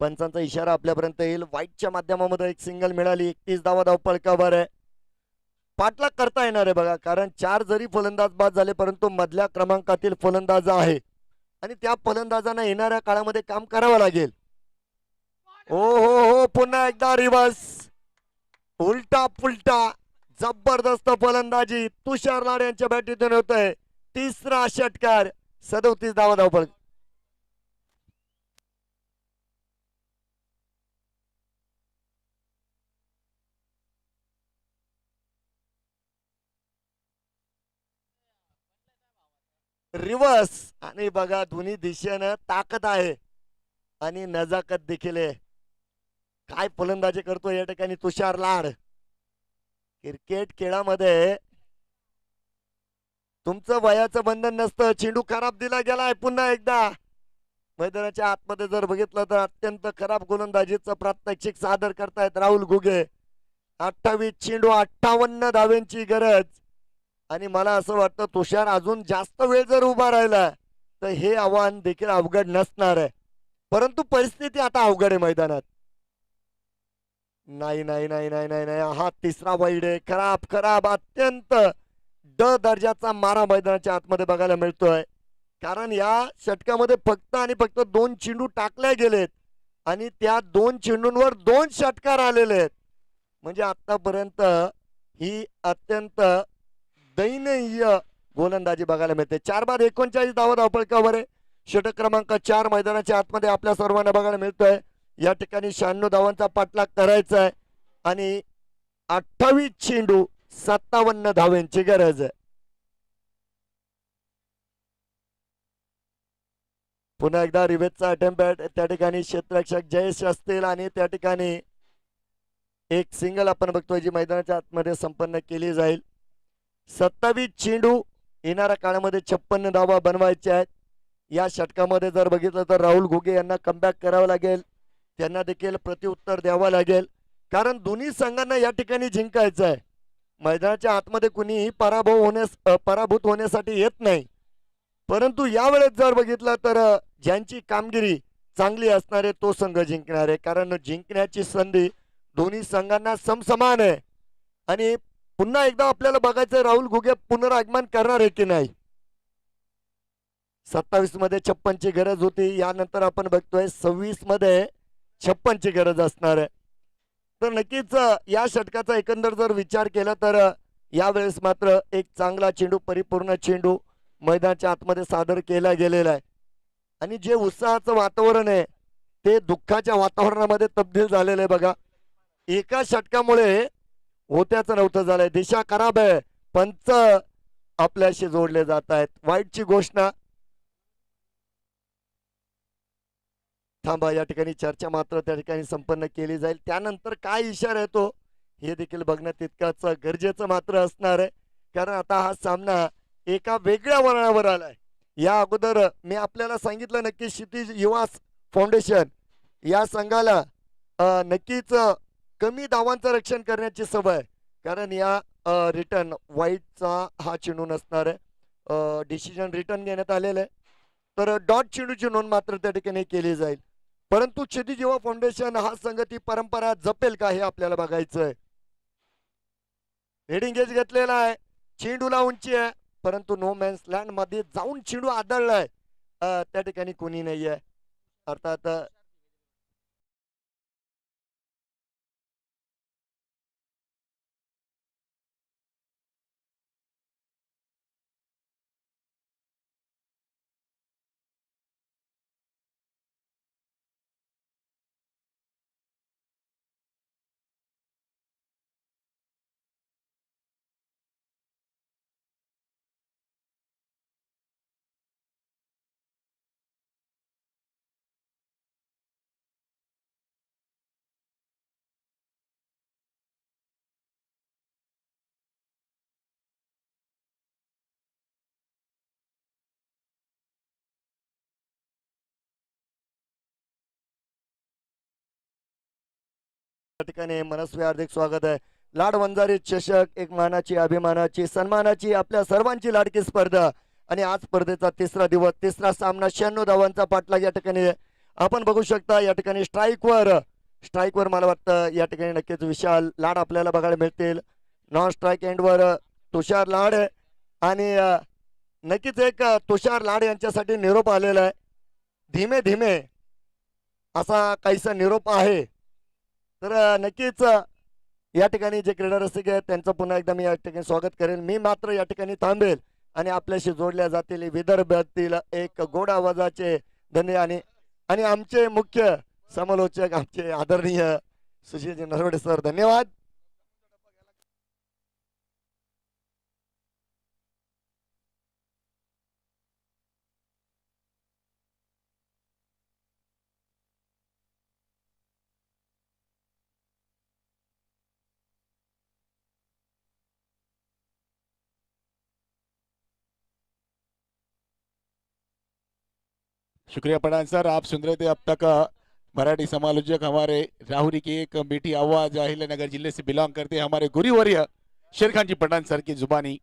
पंचांचा इशारा आपल्यापर्यंत येईल. व्हाईटच्या माध्यमामध्ये एक सिंगल मिळाली. 31 धावा धावपळकावर आहे. पाठलाग करता येणार आहे बघा, कारण 4 जरी फलंदाज बाद झाले परंतु मधल्या क्रमांकातील फलंदाज आहे आणि त्या फलंदाजांना येणाऱ्या काळामध्ये काम करावं लागेल. ओ हो, पुन्हा एकदा रिव्हर्स, उलटा पुलटा जबरदस्त फलंदाजी तुषार लाड यांच्या बॅटीतून होत आहे. तिसरा षटकार. 37 धावा धावपळ. रिव्हर्स आणि बघा दोन्ही दिशेनं ताकद आहे आणि नजाकत देखील आहे. काय फलंदाजी करतो या ठिकाणी तुषार लाड. क्रिकेट खेळामध्ये तुमचं वयाचं बंधन नसतं. चेंडू खराब दिला गेलाय पुन्हा एकदा. मैदानाच्या आतमध्ये जर बघितलं तर अत्यंत खराब गोलंदाजीचं प्रात्यक्षिक सादर करतायत राहुल घुगे. 28 चेंडू 58 धावेंची गरज. आणि मला असं वाटतं तुषार अजून जास्त वेळ जर उभा राहिला तर हे आव्हान देखील अवघड नसणार आहे. परंतु परिस्थिती आता अवघड आहे मैदानात. नाही नाही नाही नाही नाही नाही हा तिसरा वाईड आहे. खराब खराब अत्यंत दर्जाचा मारा मैदानाच्या आतमध्ये बघायला मिळतोय. कारण या षटकामध्ये फक्त आणि फक्त 2 चेंडू टाकले गेलेत आणि त्या 2 चेंडूंवर 2 षटकार आलेले आहेत. म्हणजे आतापर्यंत ही अत्यंत दयनीय गोलंदाजी बघायला मिळते. 4 बाद 39 धावा धावपळकावर आहे. षटक क्रमांक 4 मैदानाच्या आतमध्ये आपल्या सर्वांना बघायला मिळतोय. या ठिकाणी 96 धावांचा पाठलाग करायचा आहे आणि 28 चेंडू 57 धावांची गरज आहे. पुन्हा एकदा रिवेजचा अटेम्प्ट. त्या ठिकाणी क्षेत्ररक्षक जयेश असतील आणि त्या ठिकाणी एक सिंगल आपण बघतोय जी मैदानाच्या आतमध्ये संपन्न केली जाईल. 27 चेंडू येणाऱ्या काळामध्ये 56 धावा बनवायच्या आहेत. या षटकामध्ये जर बघितलं तर राहुल घुगे यांना कमबॅक करावं लागेल. त्यांना देखील प्रत्युत्तर द्यावं लागेल कारण दोन्ही संघांना या ठिकाणी जिंकायचं आहे. मैदानाच्या आतमध्ये कुणीही पराभूत होण्यासाठी येत नाही. परंतु यावेळेस जर बघितलं तर ज्यांची कामगिरी चांगली असणार आहे तो संघ जिंकणार आहे. कारण जिंकण्याची संधी दोन्ही संघांना समसमान आहे. आणि पुन्हा एकदा आपल्याला बघायचं राहुल घुगे पुनरागमन करणार आहे की नाही. 27 मध्ये 56 ची गरज होती. यानंतर आपण बघतोय 26 मध्ये 56 ची गरज असणार आहे. तर नक्कीच या षटकाचा एकंदर जर विचार केला तर यावेळेस मात्र एक चांगला चेंडू परिपूर्ण चेंडू मैदानाच्या आतमध्ये सादर केला गेलेला आहे. आणि जे उत्साहाचं वातावरण आहे ते दुःखाच्या वातावरणामध्ये तब्दील झालेलं आहे. बघा एका षटकामुळे होत्याचं नव्हतं झालंय. दिशा खराब आहे. पंच आपल्याशी जोडले जात आहेत. वाईटची घोषणा. थांबा या ठिकाणी चर्चा मात्र त्या ठिकाणी संपन्न केली जाईल. त्यानंतर काय इशारा येतो हे देखील बघणं तितकंच गरजेचं मात्र असणार आहे. कारण आता हा सामना एका वेगळ्या वळणावर आलाय. या अगोदर मी आपल्याला सांगितलं नक्की क्षितिज युवा फाउंडेशन या संघाला नक्कीच कमी धावांचं रक्षण करण्याची सवय. कारण या रिटर्न वाईटचा हा चेंडू नसणार आहे. डिसिजन रिटर्न घेण्यात आलेलं आहे. तर डॉट चेंडूची नोंद मात्र त्या ठिकाणी केली जाईल. परंतु क्षितिज युवा फाउंडेशन हा संघ ती परंपरा जपेल का हे आपल्याला बघायचं आहे. हेडिंग गेज घेतलेला आहे. चेंडूला उंची आहे परंतु नो मॅन्स लँड मध्ये जाऊन चेंडू आदळलाय. त्या ठिकाणी कोणी नाहीये. अर्थात त्या ठिकाणी मनस्वी हार्दिक स्वागत आहे. लाड वंजारी चषक एक मानाची अभिमानाची सन्मानाची आपल्या सर्वांची लाडकी स्पर्धा आणि आज स्पर्धेचा तिसरा दिवस तिसरा सामना 96 धावांचा पाठलाग या ठिकाणी आपण बघू शकता. या ठिकाणी स्ट्राईकवर मला वाटतं या ठिकाणी नक्कीच विशाल लाड आपल्याला बघायला मिळतील. नॉन स्ट्राईक एंडवर तुषार लाड आणि नक्कीच एक तुषार लाड यांच्यासाठी निरोप आलेला आहे. धीमे धीमे असा काहीसा निरोप आहे. तर नक्कीच या ठिकाणी जे क्रीडा रसिक आहेत त्यांचं पुन्हा एकदा मी या ठिकाणी स्वागत करेन. मी मात्र या ठिकाणी थांबेल आणि आपल्याशी जोडल्या जातील विदर्भातील एक गोड आवाजाचे धन्य आणि आमचे मुख्य समालोचक आमचे आदरणीय सुशीलजी नरवडे सर. धन्यवाद. शुक्रिया पठान सर, आप सुन रहे थे अब तक मराठी समालोचक हमारे राहुरी की एक मीठी आवाज अहिल्यानगर जिले से बिलोंग करते हैं हमारे गुरुवर्य शेरखान जी पठान सर की जुबानी।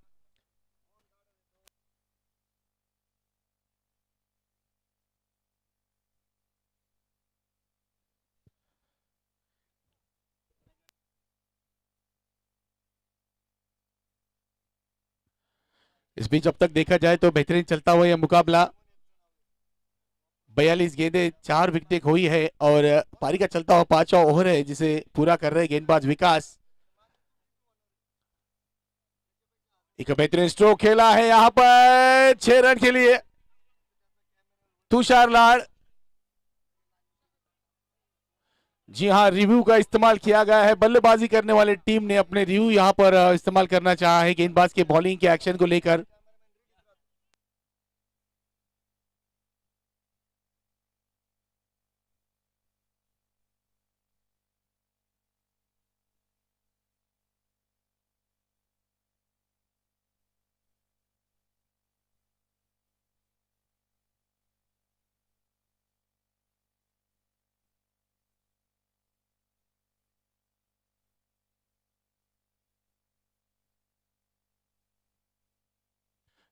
इस बीच अब तक देखा जाए तो बेहतरीन चलता हुआ यह मुकाबला, 42 गेंदें 4 विकेटें खोई है और पारी का चलता हुआ 5वां ओवर है जिसे पूरा कर रहे गेंदबाज विकास। एक बेहतरीन स्ट्रोक खेला है यहां पर 6 रन के लिए तुषार लाड़। जी हां, रिव्यू का इस्तेमाल किया गया है, बल्लेबाजी करने वाले टीम ने अपने रिव्यू यहां पर इस्तेमाल करना चाहा है गेंदबाज के बॉलिंग के एक्शन को लेकर।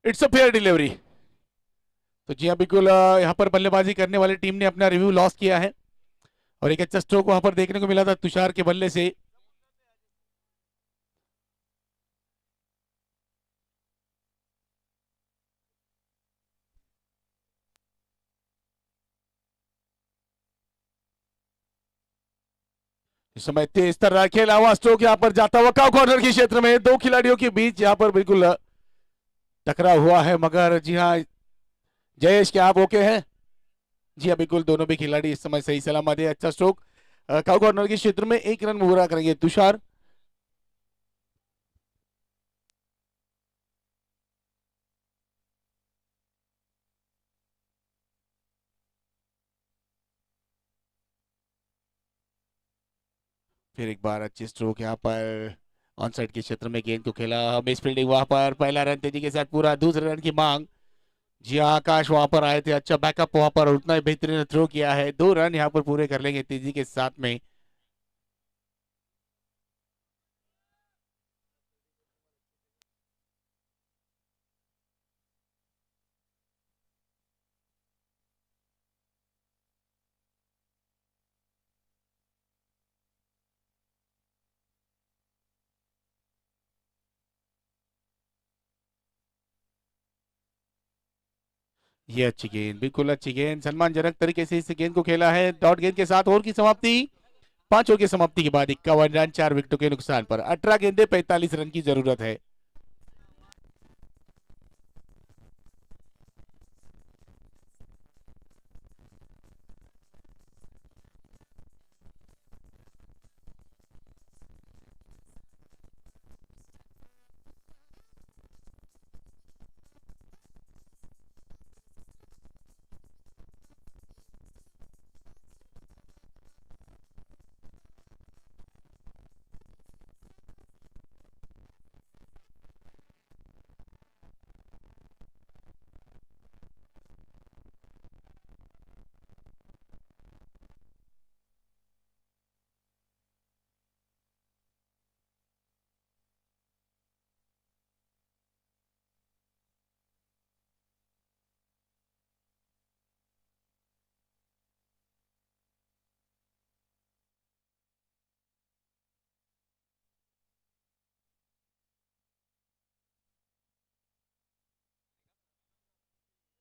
It's a fair delivery. तो जी हाँ बिल्कुल, यहाँ पर बल्लेबाजी करने वाली टीम ने अपना रिव्यू लॉस किया है और एक अच्छा स्ट्रोक वहां पर देखने को मिला था तुषार के बल्ले से। इस समय तेज तर्रार खेला हुआ स्ट्रोक यहाँ पर जाता हुआ काउ कॉर्नर के क्षेत्र में दो खिलाड़ियों के बीच यहाँ पर बिल्कुल टकराव हुआ है, मगर जी हाँ जयेश क्या आप ओके हैं? जी हाँ बिल्कुल, दोनों भी खिलाड़ी इस समय सही सलामत है। अच्छा स्ट्रोक काउ कॉर्नर के क्षेत्र में 1 रन पूरा करेंगे तुषार। फिर एक बार अच्छी स्ट्रोक यहाँ पर ऑन साइड के क्षेत्र में गेंद को खेला, मिस फील्डिंग वहां पर, पहला रन तेजी के साथ पूरा, दूसरे रन की मांग। जी हाँ, आकाश वहां पर आए थे, अच्छा बैकअप वहां पर, उतना ही बेहतरीन थ्रो किया है, 2 रन यहाँ पर पूरे कर लेंगे तेजी के साथ में। ये अच्छी गेंद, बिल्कुल अच्छी गेंद, सम्मानजनक तरीके से इस गेंद को खेला है। डॉट गेंद के साथ ओवर की समाप्ति, 5 ओवर की समाप्ति के बाद 51 रन 4 विकेटों के नुकसान पर 18 गेंदे 45 रन की जरूरत है।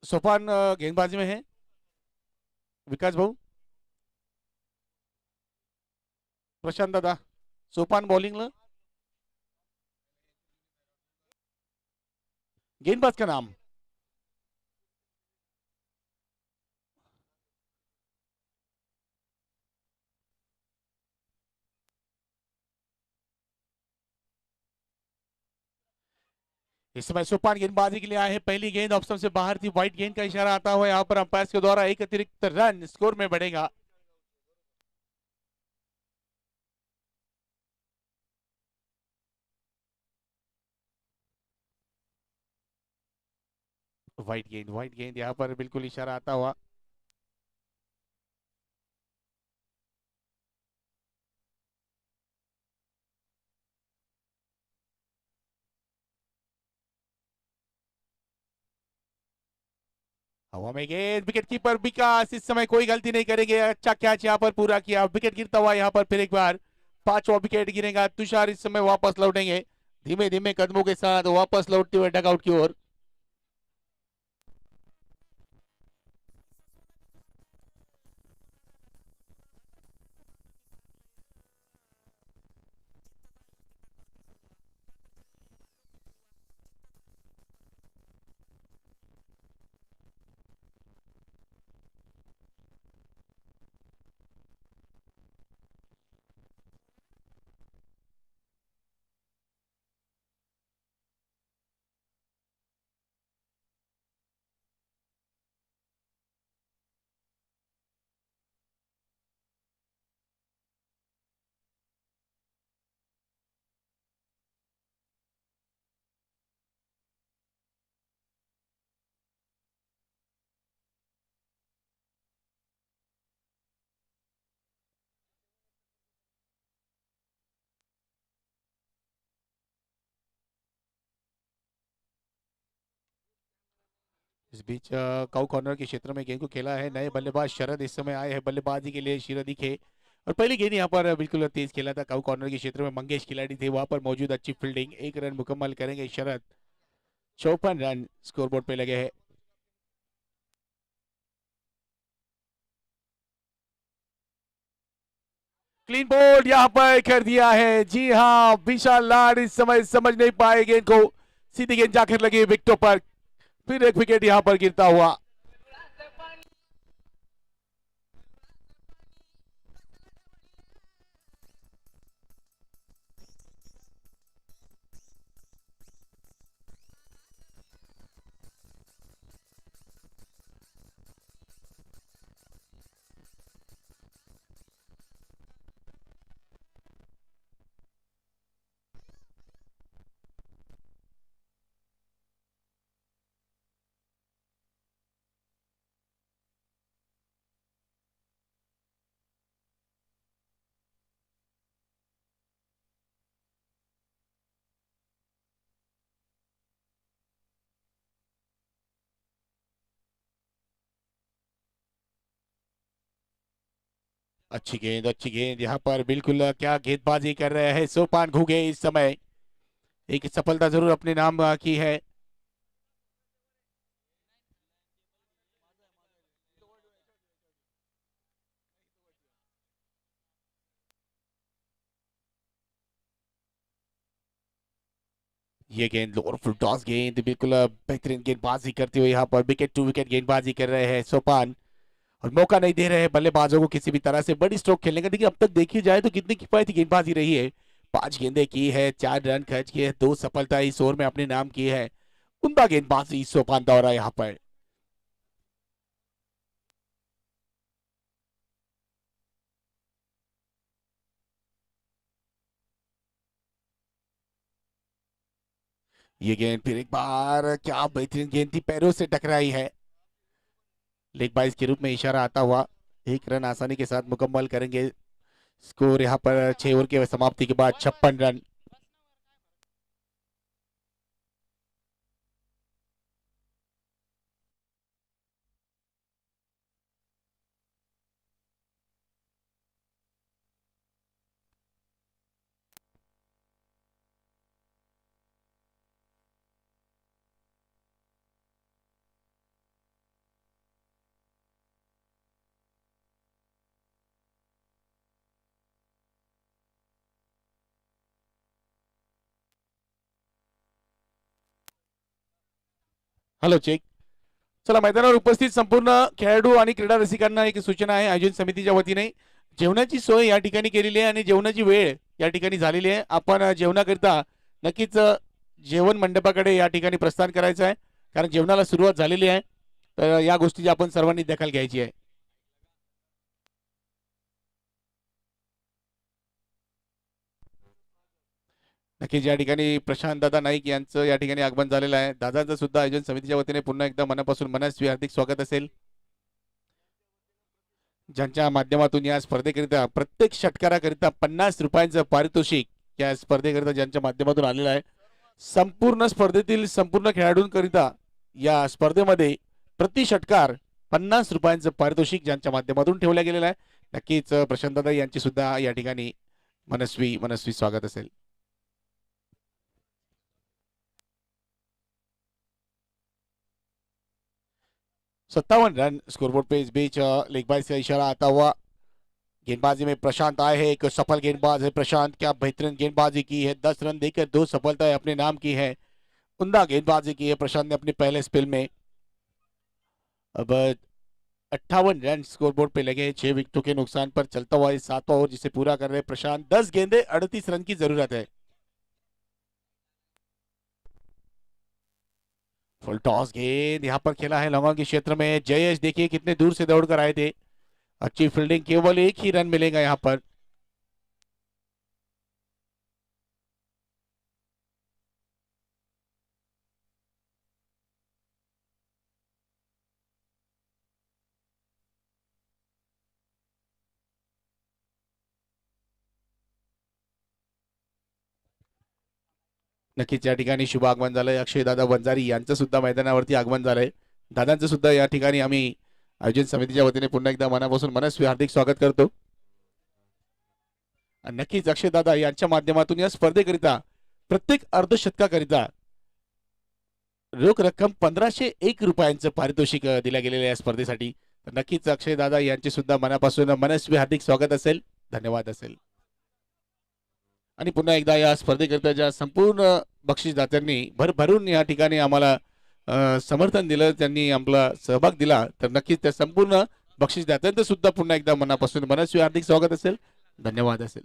सोपान गेंदबाजी में है विकास भाऊ, प्रशांत दादा, सोपान बॉलिंग गेंदबाज का नाम इस समय सोपान गेंदबाजी के लिए आए हैं। पहली गेंद ऑप्शन से बाहर थी, व्हाइट गेंद का इशारा आता हुआ यहाँ पर अंपायर के द्वारा एक अतिरिक्त रन स्कोर में बढ़ेगा। व्हाइट गेंद यहाँ पर बिल्कुल इशारा आता हुआ हवा में गेंद, विकेट कीपर विकास इस समय कोई गलती नहीं करेंगे, अच्छा कैच यहाँ पर पूरा किया, विकेट गिरता हुआ यहाँ पर फिर एक बार 5वां विकेट गिरेगा। तुषार इस समय वापस लौटेंगे धीमे धीमे कदमों के साथ वापस लौटते हुए डगआउट की ओर। इस बीच काउ कॉर्नर के क्षेत्र में गेंद को खेला है, नए बल्लेबाज शरद इस समय आए हैं बल्लेबाजी के लिए, शीरा दिखे और पहली गेंद यहाँ पर बिल्कुल तेज खेला था। काउ कॉर्नर के क्षेत्र में मंगेश खिलाड़ी थे वहां पर मौजूद, अच्छी फील्डिंग, 1 रन मुकम्मल करेंगे शरद, 54 रन स्कोरबोर्ड पे लगे हैं। क्लीन बोल्ड यहाँ पर कर दिया है, जी हाँ विशाल लाड इस समय समझ नहीं पाए गेंद को, सीधी गेंद जाकर लगी विकेटों पर, फिर एक विकेट यहाँ पर गिरता हुआ। अच्छी गेंद यहाँ पर बिल्कुल क्या गेंदबाजी कर रहे हैं सोपान घुगे इस समय, एक सफलता जरूर अपने नाम की है। ये गेंद लोअर फुल टॉस गेंद, बिल्कुल बेहतरीन गेंदबाजी करते हुए यहाँ पर विकेट टू विकेट गेंदबाजी कर रहे हैं सोपान और मौका नहीं दे रहे हैं बल्लेबाजों को किसी भी तरह से बड़ी स्ट्रोक खेलने का। देखिए अब तक देखी जाए तो कितनी किफायती गेंदबाजी रही है, 5 गेंदें की है, 4 रन खर्च किए, 2 सफलता इस ओवर में अपने नाम की है, उमदा गेंदबाजी सोपान दौरा यहाँ पर। ये गेंद फिर एक बार, क्या बेहतरीन गेंद थी, पैरों से टकराई है, लेग बाइज के रूप में इशारा आता हुआ, 1 रन आसानी के साथ मुकम्मल करेंगे। स्कोर यहाँ पर 6 ओवर के समाप्ति के बाद 56 रन। Hello check. चला मैदानावर उपस्थित संपूर्ण खेळाडू आणि क्रीडा रसिकांना एक सूचना आहे आयोजन समितीच्या वतीने जेवणाची सोय या ठिकाणी केलेली आहे आणि जेवणाची वेळ या ठिकाणी झालेली आहे. आपण जेवणाकरिता नक्कीच जेवण मंडपाकडे या ठिकाणी प्रस्थान करायचं आहे कारण जेवणाला सुरुवात झालेली आहे. तर या गोष्टीची आपण सर्वांनी दखल घ्यायची आहे. नक्कीच या ठिकाणी प्रशांत दादा नाईक यांचं या ठिकाणी आगमन झालेलं आहे. दादांचं सुद्धा आयोजन समितीच्या वतीने पुन्हा एकदा मनापासून मनस्वी हार्दिक स्वागत असेल. ज्यांच्या माध्यमातून या स्पर्धेकरिता प्रत्येक षटकाराकरिता 50 रुपयांचं पारितोषिक या स्पर्धेकरिता ज्यांच्या माध्यमातून आलेलं आहे. संपूर्ण स्पर्धेतील संपूर्ण खेळाडूंकरिता या स्पर्धेमध्ये प्रति षटकार 50 रुपयांचं पारितोषिक ज्यांच्या माध्यमातून ठेवलं गेलेलं आहे. नक्कीच प्रशांतदा यांची सुद्धा या ठिकाणी मनस्वी स्वागत असेल. सत्तावन रन स्कोरबोर्ड पे इस बीच लेग बाय से इशारा आता हुआ. गेंदबाजी में प्रशांत आए हैं, एक सफल गेंदबाज है प्रशांत. क्या बेहतरीन गेंदबाजी की है, 10 रन देकर 2 सफलताएं अपने नाम की है. उमदा गेंदबाजी की है प्रशांत ने अपने पहले स्पेल में. अब 58 रन स्कोरबोर्ड पे लगे हैं, 6 विकेटों के नुकसान पर चलता हुआ इस 7वां ओवर जिसे पूरा कर रहे हैं प्रशांत. 10 गेंदे 38 रन की जरूरत है. फुल टॉस गेंद यहाँ पर खेला है लॉन्ग के क्षेत्र में. जयेश देखिए कितने दूर से दौड़ कर आए थे. अच्छी फील्डिंग, केवल एक ही रन मिलेगा यहाँ पर. नक्कीच या ठिकाणी शुभ आगमन झालंय. अक्षय दादा वंजारी यांचं सुद्धा मैदानावरती आगमन झालंय. दादांचं सुद्धा या ठिकाणी आम्ही आयोजन समितीच्या वतीने पुन्हा एकदा मनापासून मनस्वी हार्दिक स्वागत करतो. आणि नक्कीच अक्षय दादा यांच्या माध्यमातून या स्पर्धेकरिता प्रत्येक अर्धशतकाकरिता रोख रक्कम 1501 रुपयांचं पारितोषिक दिल्या गेलेलं या स्पर्धेसाठी. तर नक्कीच अक्षय दादा यांचे सुद्धा मनापासून मनस्वी हार्दिक स्वागत असेल, धन्यवाद असेल. आणि पुन्हा एकदा या स्पर्धेकरिता संपूर्ण बक्षीसदात्यांनी भरभरून या ठिकाणी आम्हाला समर्थन दिलं, त्यांनी आपला सहभाग दिला, तर नक्कीच त्या संपूर्ण बक्षीसदात्यांचं सुद्धा पुन्हा एकदा मनापासून मनस्वी हार्दिक स्वागत असेल, धन्यवाद असेल.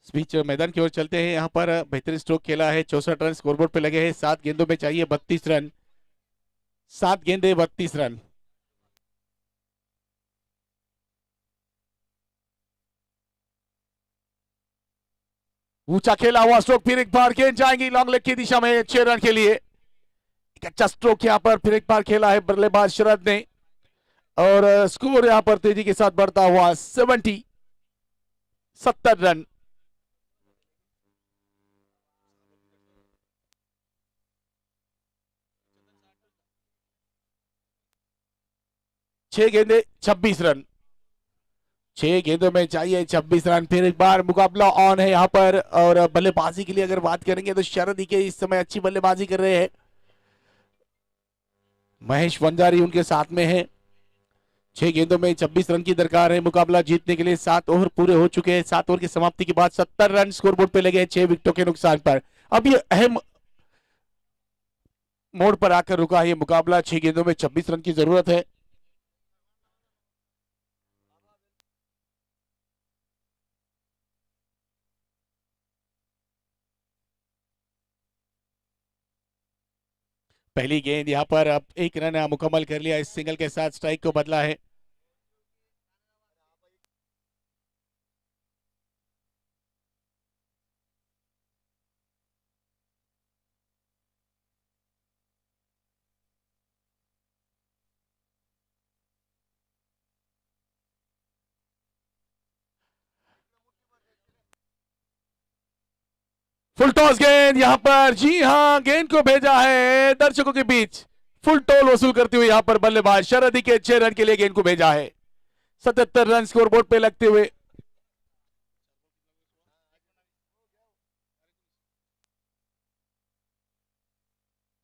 स्पीच मैदान की ओर चलते हैं. यहाँ पर बेहतरीन स्ट्रोक खेला है, 64 रन स्कोरबोर्ड पे लगे हैं. 7 गेंदों में चाहिए 32 रन. 7 गेंदे 32 रन. ऊंचा खेला हुआ स्ट्रोक, फिर एक बार गेंद जाएंगी लॉन्ग लेग की दिशा में 6 रन के लिए. एक अच्छा स्ट्रोक यहाँ पर फिर एक बार खेला है बल्लेबाज शरद ने, और स्कोर यहाँ पर तेजी के साथ बढ़ता हुआ 70 रन. छह गेंदे 26 रन. 6 गेंदों में चाहिए 26 रन. फिर एक बार मुकाबला ऑन है यहाँ पर. और बल्लेबाजी के लिए अगर बात करेंगे तो शरद के इस समय अच्छी बल्लेबाजी कर रहे हैं. महेश वंजारी उनके साथ में है. 6 गेंदों में 26 रन की दरकार है मुकाबला जीतने के लिए. 7 ओवर पूरे हो चुके हैं. 7 ओवर की समाप्ति के बाद 70 रन स्कोरबोर्ड पे लगे हैं 6 विकेटों के नुकसान पर. अब ये अहम मोड़ पर आकर रुका है ये मुकाबला. 6 गेंदों में 26 रन की जरूरत है. पहली गेंद यहाँ पर अब 1 रन मुकम्मल कर लिया. इस सिंगल के साथ स्ट्राइक को बदला है. फुल टॉस गेंद यहाँ पर, जी हां, गेंद को भेजा है दर्शकों के बीच. फुल टॉल वसूल करते हुए यहाँ पर बल्लेबाज शरद के 6 रन के लिए गेंद को भेजा है. 77 रन स्कोरबोर्ड पे लगते हुए.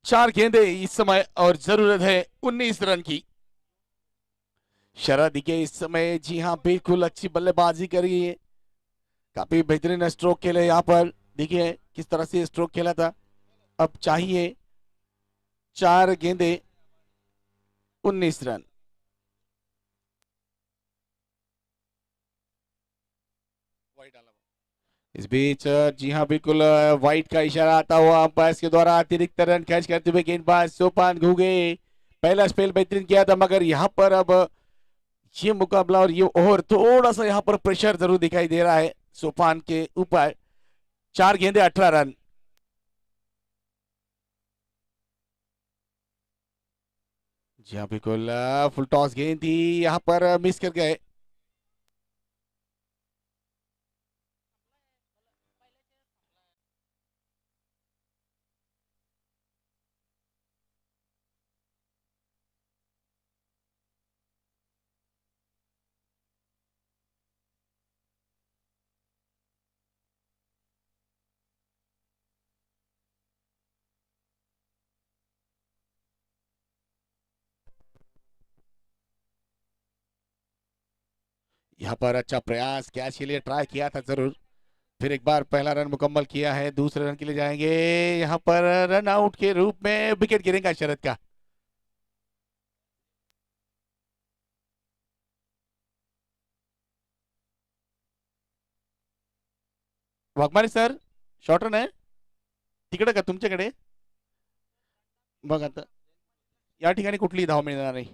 चार गेंदे इस समय और जरूरत है 19 रन की. शरद के इस समय जी हां बिल्कुल अच्छी बल्लेबाजी करी है. काफी बेहतरीन स्ट्रोक खेले यहाँ पर. देखिए किस तरह से स्ट्रोक खेला था. अब चाहिए 4 गेंदे 19 रन. इस बीच जी हां बिल्कुल वाइट का इशारा आता हुआ अंपायर के द्वारा. अतिरिक्त रन कैच करते हुए गेंदबाज सोपान घुगे. पहला स्पेल बेहतरीन किया था, मगर यहाँ पर अब ये मुकाबला और ये ओवर थोड़ा सा यहाँ पर प्रेशर जरूर दिखाई दे रहा है सोपान के ऊपर. 4 गेंदे 18 रन. जी हाँ बिल्कुल फुल टॉस गेंद थी, यहाँ पर मिस कर गए. यहाँ पर अच्छा प्रयास, कैच के लिए ट्राई किया था जरूर, फिर एक बार पहला रन मुकम्मल किया है, दूसरे रन के लिए जाएंगे। यहाँ पर रन आउट के रूप में विकेट गिरेगा शरद का। वाघमारे सर, शॉर्ट रन आहे तिकडे का तुमच्याकडे? बघ आता या ठिकाणी कुठली धाव मिळणार नाही,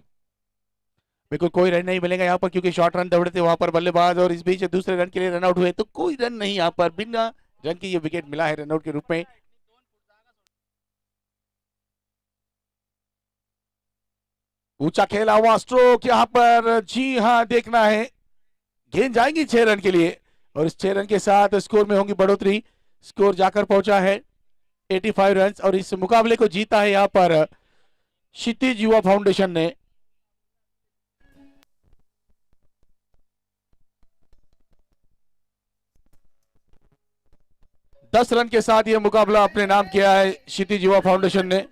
बिल्कुल कोई रन नहीं मिलेगा यहाँ पर, क्योंकि शॉर्ट रन दौड़े थे वहां पर बल्लेबाज, और इस बीच दूसरे रन के लिए रन आउट हुए, तो कोई रन नहीं यहाँ पर, बिना रन के ये विकेट मिला है रन आउट के रूप में। ऊंचा खेला हुआ स्ट्रोक यहाँ पर, जी हाँ देखना है, गेंद जाएंगी 6 रन के लिए, और इस 6 रन के साथ स्कोर में होगी बढ़ोतरी। स्कोर जाकर पहुंचा है 85 रन, और इस मुकाबले को जीता है यहाँ पर क्षितिज युवा फाउंडेशन ने। 10 रन के साथ यह मुकाबला अपने नाम किया है क्षितिज युवा फाउंडेशन ने।